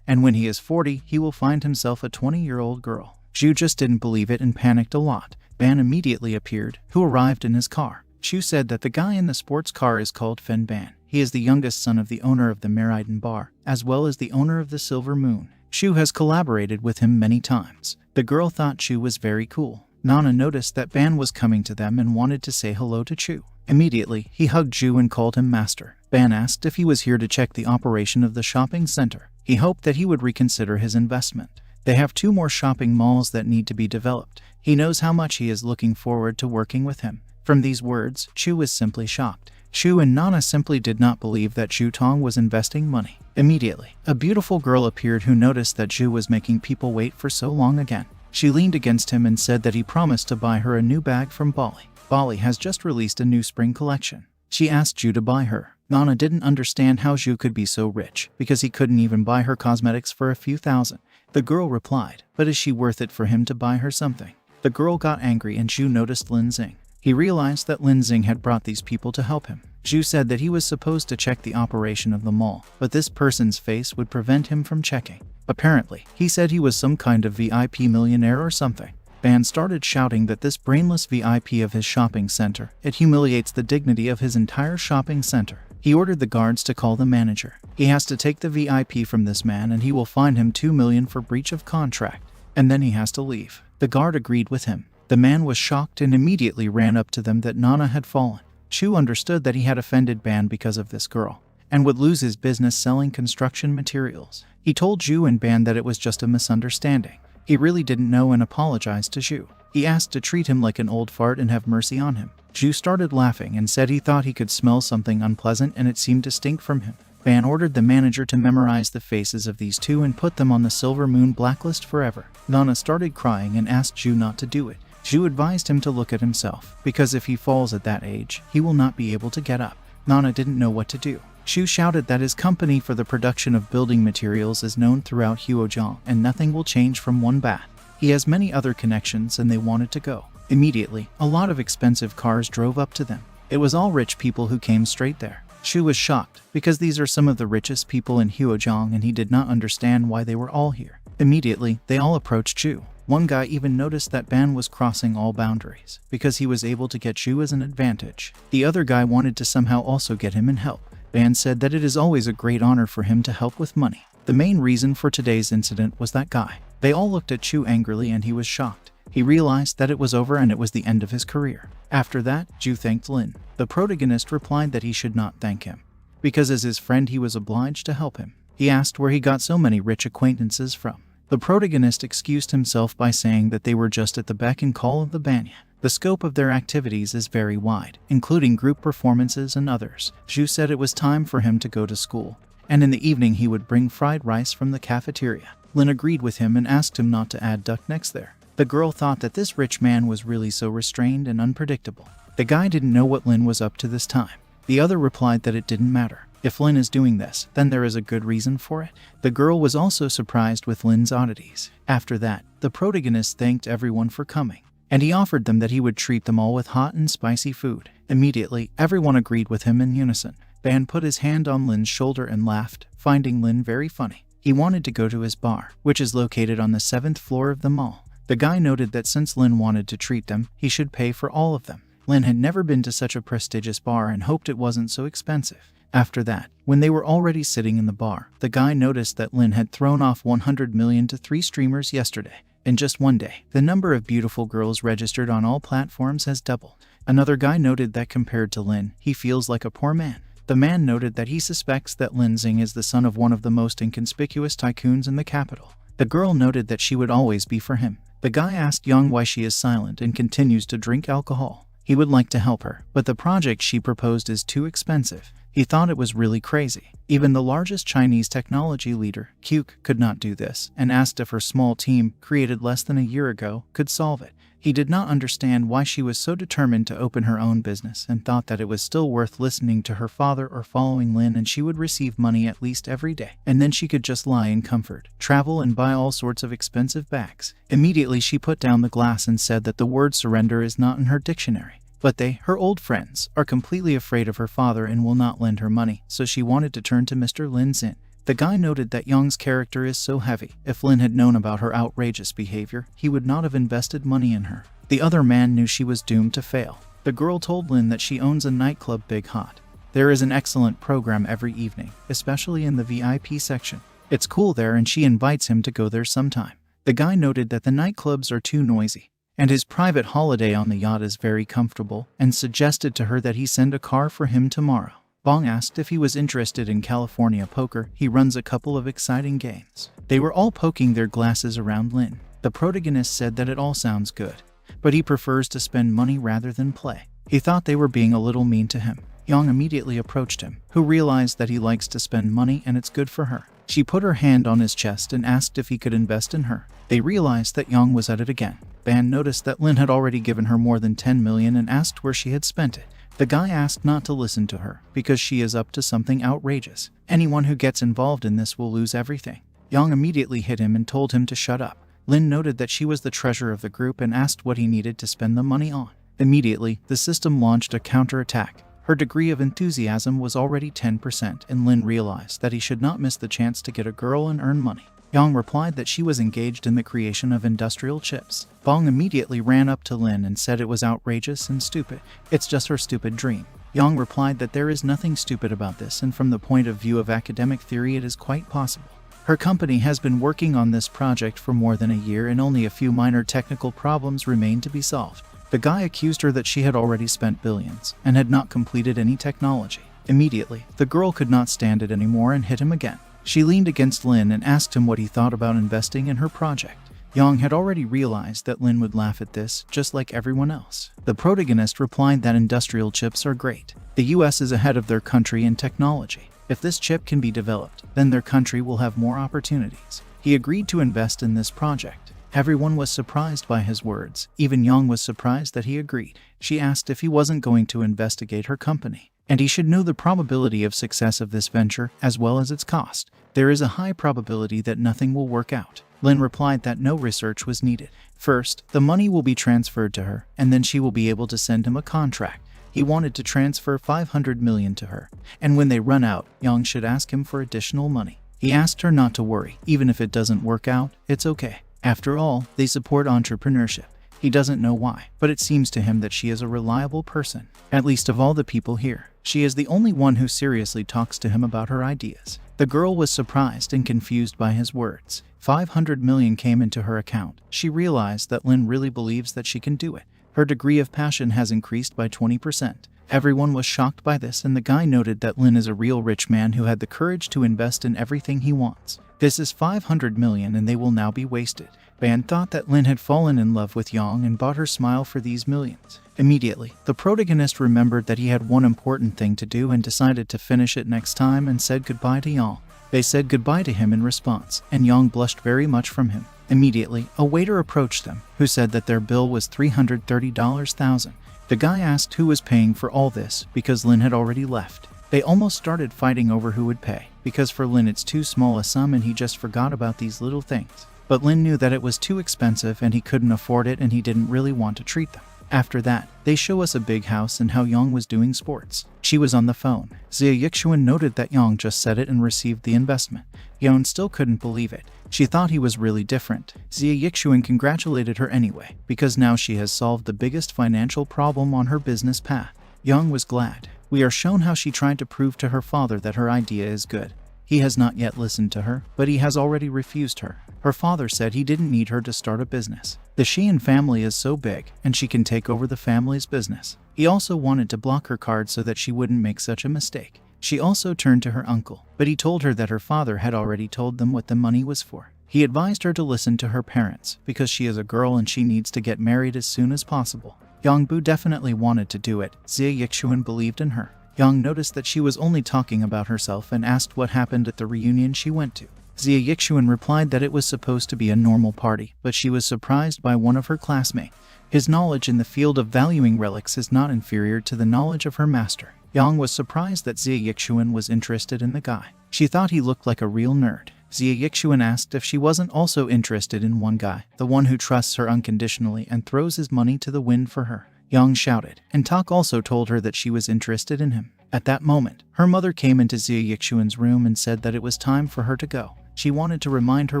And when he is 40, he will find himself a 20-year-old girl. Zhu just didn't believe it and panicked a lot. Ban immediately appeared, who arrived in his car. Shu said that the guy in the sports car is called Fen Ban. He is the youngest son of the owner of the Meriden Bar, as well as the owner of the Silver Moon. Shu has collaborated with him many times. The girl thought Shu was very cool. Nana noticed that Ban was coming to them and wanted to say hello to Chu. Immediately, he hugged Zhu and called him master. Ban asked if he was here to check the operation of the shopping center. He hoped that he would reconsider his investment. They have 2 more shopping malls that need to be developed. He knows how much he is looking forward to working with him. From these words, Chu was simply shocked. Shu and Nana simply did not believe that Zhu Tong was investing money. Immediately, a beautiful girl appeared who noticed that Zhu was making people wait for so long again. She leaned against him and said that he promised to buy her a new bag from Bali. Bali has just released a new spring collection. She asked Zhu to buy her. Nana didn't understand how Zhu could be so rich, because he couldn't even buy her cosmetics for a few thousand. The girl replied, but is she worth it for him to buy her something? The girl got angry and Zhu noticed Lin Xing. He realized that Lin Xing had brought these people to help him. Zhu said that he was supposed to check the operation of the mall, but this person's face would prevent him from checking. Apparently, he said he was some kind of VIP millionaire or something. Ban started shouting that this brainless VIP of his shopping center, it humiliates the dignity of his entire shopping center. He ordered the guards to call the manager. He has to take the VIP from this man and he will fine him 2 million for breach of contract. And then he has to leave. The guard agreed with him. The man was shocked and immediately ran up to them that Nana had fallen. Chu understood that he had offended Ban because of this girl, and would lose his business selling construction materials. He told Zhu and Ban that it was just a misunderstanding. He really didn't know and apologized to Zhu. He asked to treat him like an old fart and have mercy on him. Zhu started laughing and said he thought he could smell something unpleasant and it seemed to stink from him. Ban ordered the manager to memorize the faces of these 2 and put them on the Silver Moon blacklist forever. Nana started crying and asked Zhu not to do it. Zhu advised him to look at himself, because if he falls at that age, he will not be able to get up. Nana didn't know what to do. Shu shouted that his company for the production of building materials is known throughout Huojiang and nothing will change from one bat. He has many other connections and they wanted to go. Immediately, a lot of expensive cars drove up to them. It was all rich people who came straight there. Shu was shocked, because these are some of the richest people in Huojiang and he did not understand why they were all here. Immediately, they all approached Zhu. One guy even noticed that Ban was crossing all boundaries because he was able to get Shu as an advantage. The other guy wanted to somehow also get him in help. Ban said that it is always a great honor for him to help with money. The main reason for today's incident was that guy. They all looked at Chu angrily and he was shocked. He realized that it was over and it was the end of his career. After that, Ju thanked Lin. The protagonist replied that he should not thank him, because as his friend he was obliged to help him. He asked where he got so many rich acquaintances from. The protagonist excused himself by saying that they were just at the beck and call of the Banyan. The scope of their activities is very wide, including group performances and others. Ju said it was time for him to go to school, and in the evening he would bring fried rice from the cafeteria. Lin agreed with him and asked him not to add duck necks there. The girl thought that this rich man was really so restrained and unpredictable. The guy didn't know what Lin was up to this time. The other replied that it didn't matter. If Lin is doing this, then there is a good reason for it. The girl was also surprised with Lin's oddities. After that, the protagonist thanked everyone for coming, and he offered them that he would treat them all with hot and spicy food. Immediately, everyone agreed with him in unison. Ban put his hand on Lin's shoulder and laughed, finding Lin very funny. He wanted to go to his bar, which is located on the 7th floor of the mall. The guy noted that since Lin wanted to treat them, he should pay for all of them. Lin had never been to such a prestigious bar and hoped it wasn't so expensive. After that, when they were already sitting in the bar, the guy noticed that Lin had thrown off 100 million to 3 streamers yesterday. In just one day, the number of beautiful girls registered on all platforms has doubled. Another guy noted that compared to Lin, he feels like a poor man. The man noted that he suspects that Lin Xing is the son of one of the most inconspicuous tycoons in the capital. The girl noted that she would always be for him. The guy asked Yang why she is silent and continues to drink alcohol. He would like to help her, but the project she proposed is too expensive. He thought it was really crazy. Even the largest Chinese technology leader, Quk, could not do this, and asked if her small team, created less than a year ago, could solve it. He did not understand why she was so determined to open her own business and thought that it was still worth listening to her father or following Lin, and she would receive money at least every day. And then she could just lie in comfort, travel and buy all sorts of expensive bags. Immediately she put down the glass and said that the word surrender is not in her dictionary. But they, her old friends, are completely afraid of her father and will not lend her money, so she wanted to turn to Mr. Lin Xin. The guy noted that Yang's character is so heavy. If Lin had known about her outrageous behavior, he would not have invested money in her. The other man knew she was doomed to fail. The girl told Lin that she owns a nightclub Big Hot. There is an excellent program every evening, especially in the VIP section. It's cool there and she invites him to go there sometime. The guy noted that the nightclubs are too noisy, and his private holiday on the yacht is very comfortable, and suggested to her that he send a car for him tomorrow. Bong asked if he was interested in California poker. He runs a couple of exciting games. They were all poking their glasses around Lin. The protagonist said that it all sounds good, but he prefers to spend money rather than play. He thought they were being a little mean to him. Yang immediately approached him, who realized that he likes to spend money and it's good for her. She put her hand on his chest and asked if he could invest in her. They realized that Yang was at it again. Ban noticed that Lin had already given her more than 10 million and asked where she had spent it. The guy asked not to listen to her because she is up to something outrageous. Anyone who gets involved in this will lose everything. Yang immediately hit him and told him to shut up. Lin noted that she was the treasurer of the group and asked what he needed to spend the money on. Immediately, the system launched a counterattack. Her degree of enthusiasm was already 10%, and Lin realized that he should not miss the chance to get a girl and earn money. Yang replied that she was engaged in the creation of industrial chips. Bong immediately ran up to Lin and said it was outrageous and stupid. It's just her stupid dream. Yang replied that there is nothing stupid about this, and from the point of view of academic theory it is quite possible. Her company has been working on this project for more than a year and only a few minor technical problems remain to be solved. The guy accused her that she had already spent billions and had not completed any technology. Immediately, the girl could not stand it anymore and hit him again. She leaned against Lin and asked him what he thought about investing in her project. Yang had already realized that Lin would laugh at this, just like everyone else. The protagonist replied that industrial chips are great. The US is ahead of their country in technology. If this chip can be developed, then their country will have more opportunities. He agreed to invest in this project. Everyone was surprised by his words. Even Yang was surprised that he agreed. She asked if he wasn't going to investigate her company, and he should know the probability of success of this venture as well as its cost. There is a high probability that nothing will work out. Lin replied that no research was needed. First, the money will be transferred to her, and then she will be able to send him a contract. He wanted to transfer 500 million to her, and when they run out, Yang should ask him for additional money. He asked her not to worry. Even if it doesn't work out, it's okay. After all, they support entrepreneurship. He doesn't know why, but it seems to him that she is a reliable person. At least of all the people here, she is the only one who seriously talks to him about her ideas. The girl was surprised and confused by his words. 500 million came into her account. She realized that Lin really believes that she can do it. Her degree of passion has increased by 20%. Everyone was shocked by this, and the guy noted that Lin is a real rich man who had the courage to invest in everything he wants. This is 500 million and they will now be wasted. Ban thought that Lin had fallen in love with Yang and bought her smile for these millions. Immediately, the protagonist remembered that he had one important thing to do and decided to finish it next time and said goodbye to Yang. They said goodbye to him in response, and Yang blushed very much from him. Immediately, a waiter approached them, who said that their bill was $330,000. The guy asked who was paying for all this, because Lin had already left. They almost started fighting over who would pay, because for Lin it's too small a sum and he just forgot about these little things. But Lin knew that it was too expensive and he couldn't afford it and he didn't really want to treat them. After that, they show us a big house and how Yang was doing sports. She was on the phone. Xia Yixuan noted that Yang just said it and received the investment. Yang still couldn't believe it. She thought he was really different. Xia Yixuan congratulated her anyway, because now she has solved the biggest financial problem on her business path. Yang was glad. We are shown how she tried to prove to her father that her idea is good. He has not yet listened to her, but he has already refused her. Her father said he didn't need her to start a business. The Sheehan family is so big, and she can take over the family's business. He also wanted to block her card so that she wouldn't make such a mistake. She also turned to her uncle, but he told her that her father had already told them what the money was for. He advised her to listen to her parents, because she is a girl and she needs to get married as soon as possible. Yangbu definitely wanted to do it. Xia Yixuan believed in her. Yang noticed that she was only talking about herself and asked what happened at the reunion she went to. Xia Yixuan replied that it was supposed to be a normal party, but she was surprised by one of her classmates. His knowledge in the field of valuing relics is not inferior to the knowledge of her master. Yang was surprised that Xia Yixuan was interested in the guy. She thought he looked like a real nerd. Xia Yixuan asked if she wasn't also interested in one guy, the one who trusts her unconditionally and throws his money to the wind for her. Yang shouted, and Tak also told her that she was interested in him. At that moment, her mother came into Xia Yixuan's room and said that it was time for her to go. She wanted to remind her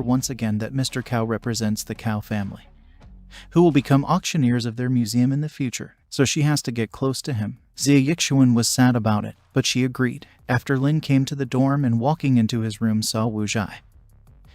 once again that Mr. Cao represents the Cao family, who will become auctioneers of their museum in the future, so she has to get close to him. Xia Yixuan was sad about it, but she agreed. After Lin came to the dorm and walking into his room saw Wu Zhai,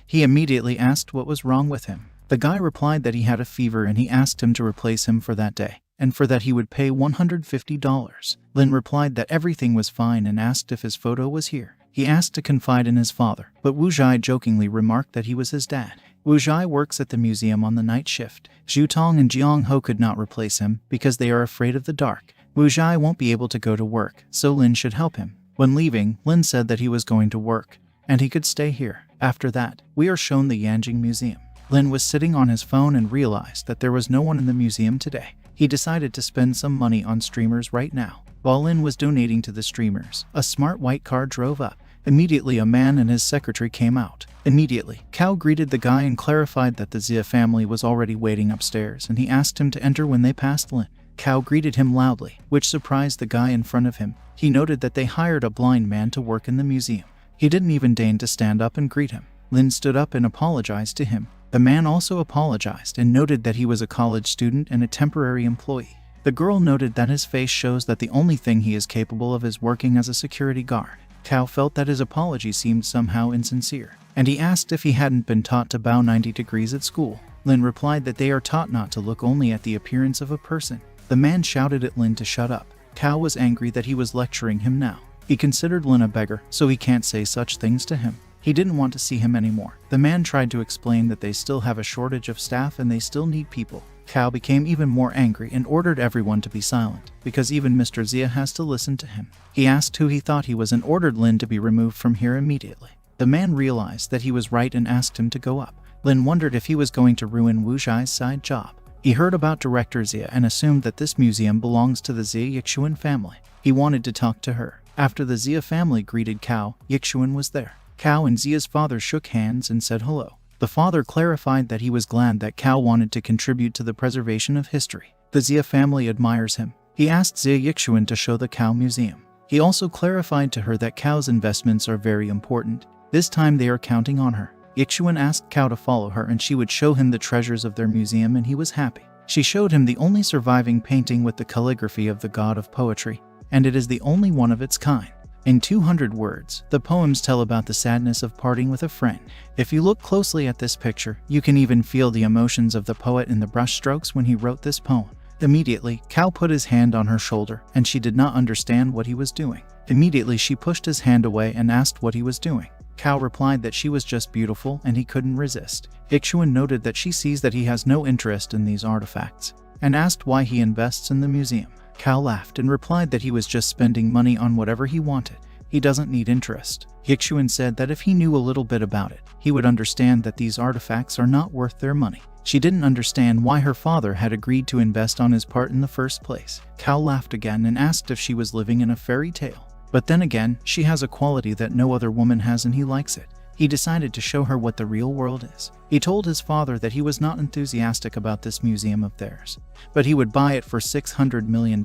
he immediately asked what was wrong with him. The guy replied that he had a fever and he asked him to replace him for that day, and for that he would pay $150. Lin replied that everything was fine and asked if his photo was here. He asked to confide in his father, but Wu Zhai jokingly remarked that he was his dad. Wu Zhai works at the museum on the night shift. Zhu Tong and Jiang Ho could not replace him because they are afraid of the dark. Wu Zhai won't be able to go to work, so Lin should help him. When leaving, Lin said that he was going to work, and he could stay here. After that, we are shown the Yanjing Museum. Lin was sitting on his phone and realized that there was no one in the museum today. He decided to spend some money on streamers right now. While Lin was donating to the streamers, a smart white car drove up. Immediately a man and his secretary came out. Immediately, Cao greeted the guy and clarified that the Xia family was already waiting upstairs, and he asked him to enter when they passed Lin. Cao greeted him loudly, which surprised the guy in front of him. He noted that they hired a blind man to work in the museum. He didn't even deign to stand up and greet him. Lin stood up and apologized to him. The man also apologized and noted that he was a college student and a temporary employee. The girl noted that his face shows that the only thing he is capable of is working as a security guard. Cao felt that his apology seemed somehow insincere, and he asked if he hadn't been taught to bow 90 degrees at school. Lin replied that they are taught not to look only at the appearance of a person. The man shouted at Lin to shut up. Cao was angry that he was lecturing him now. He considered Lin a beggar, so he can't say such things to him. He didn't want to see him anymore. The man tried to explain that they still have a shortage of staff and they still need people. Cao became even more angry and ordered everyone to be silent, because even Mr. Xia has to listen to him. He asked who he thought he was and ordered Lin to be removed from here immediately. The man realized that he was right and asked him to go up. Lin wondered if he was going to ruin Wu Zhai's side job. He heard about Director Xia and assumed that this museum belongs to the Xia Yixuan family. He wanted to talk to her. After the Xia family greeted Cao, Yixuan was there. Cao and Xia's father shook hands and said hello. The father clarified that he was glad that Cao wanted to contribute to the preservation of history. The Xia family admires him. He asked Xia Yixuan to show the Cao Museum. He also clarified to her that Cao's investments are very important. This time they are counting on her. Yixuan asked Cao to follow her and she would show him the treasures of their museum, and he was happy. She showed him the only surviving painting with the calligraphy of the god of poetry, and it is the only one of its kind. In 200 words, the poems tell about the sadness of parting with a friend. If you look closely at this picture, you can even feel the emotions of the poet in the brushstrokes when he wrote this poem. Immediately, Cao put his hand on her shoulder, and she did not understand what he was doing. Immediately, she pushed his hand away and asked what he was doing. Cao replied that she was just beautiful and he couldn't resist. Yixuan noted that she sees that he has no interest in these artifacts, and asked why he invests in the museum. Cao laughed and replied that he was just spending money on whatever he wanted. He doesn't need interest. Yixuan said that if he knew a little bit about it, he would understand that these artifacts are not worth their money. She didn't understand why her father had agreed to invest on his part in the first place. Cao laughed again and asked if she was living in a fairy tale. But then again, she has a quality that no other woman has and he likes it. He decided to show her what the real world is. He told his father that he was not enthusiastic about this museum of theirs, but he would buy it for $600 million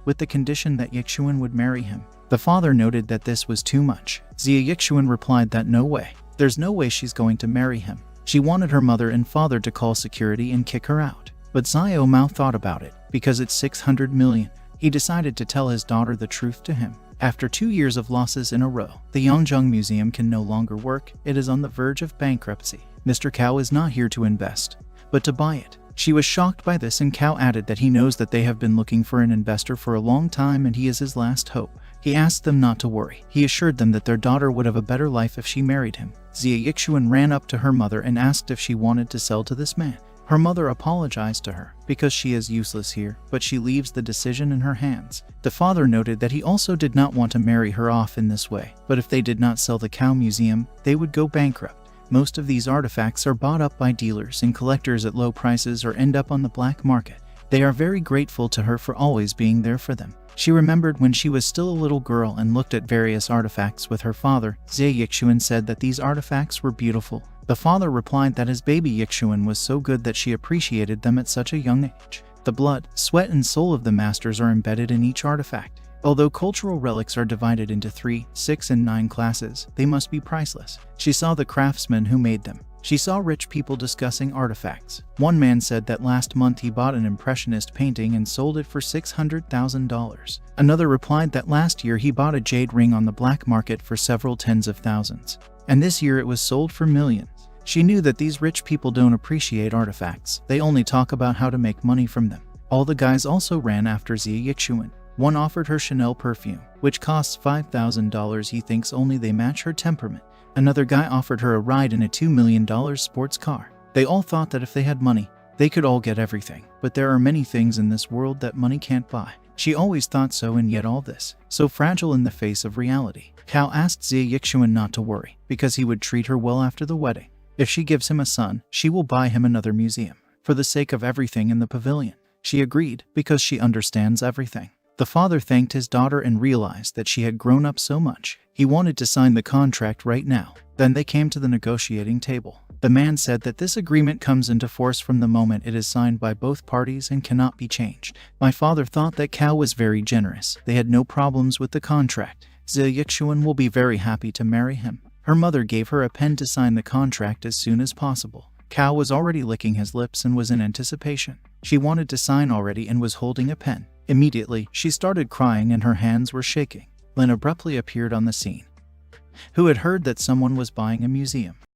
with the condition that Yixuan would marry him. The father noted that this was too much. Xia Yixuan replied that no way. There's no way she's going to marry him. She wanted her mother and father to call security and kick her out. But Xiao Mao thought about it. Because it's $600 million, he decided to tell his daughter the truth to him. After 2 years of losses in a row, the Yangzheng Museum can no longer work. It is on the verge of bankruptcy. Mr. Cao is not here to invest, but to buy it. She was shocked by this, and Cao added that he knows that they have been looking for an investor for a long time and he is his last hope. He asked them not to worry. He assured them that their daughter would have a better life if she married him. Xia Yixuan ran up to her mother and asked if she wanted to sell to this man. Her mother apologized to her because she is useless here, but she leaves the decision in her hands. The father noted that he also did not want to marry her off in this way, but if they did not sell the Cao Museum, they would go bankrupt. Most of these artifacts are bought up by dealers and collectors at low prices or end up on the black market. They are very grateful to her for always being there for them. She remembered when she was still a little girl and looked at various artifacts with her father. Xia Yixuan said that these artifacts were beautiful. The father replied that his baby Yixuan was so good that she appreciated them at such a young age. The blood, sweat, and soul of the masters are embedded in each artifact. Although cultural relics are divided into 3, 6, and 9 classes, they must be priceless. She saw the craftsmen who made them. She saw rich people discussing artifacts. One man said that last month he bought an impressionist painting and sold it for $600,000. Another replied that last year he bought a jade ring on the black market for several tens of thousands, and this year it was sold for millions. She knew that these rich people don't appreciate artifacts. They only talk about how to make money from them. All the guys also ran after Xia Yixuan. One offered her Chanel perfume, which costs $5,000. He thinks only they match her temperament. Another guy offered her a ride in a $2 million sports car. They all thought that if they had money, they could all get everything. But there are many things in this world that money can't buy. She always thought so, and yet all this, so fragile in the face of reality. Cao asked Xia Yixuan not to worry, because he would treat her well after the wedding. If she gives him a son, she will buy him another museum, for the sake of everything in the pavilion. She agreed, because she understands everything. The father thanked his daughter and realized that she had grown up so much. He wanted to sign the contract right now. Then they came to the negotiating table. The man said that this agreement comes into force from the moment it is signed by both parties and cannot be changed. My father thought that Cao was very generous. They had no problems with the contract. Xia Yixuan will be very happy to marry him. Her mother gave her a pen to sign the contract as soon as possible. Cao was already licking his lips and was in anticipation. She wanted to sign already and was holding a pen. Immediately, she started crying and her hands were shaking. Lin abruptly appeared on the scene, who had heard that someone was buying a museum.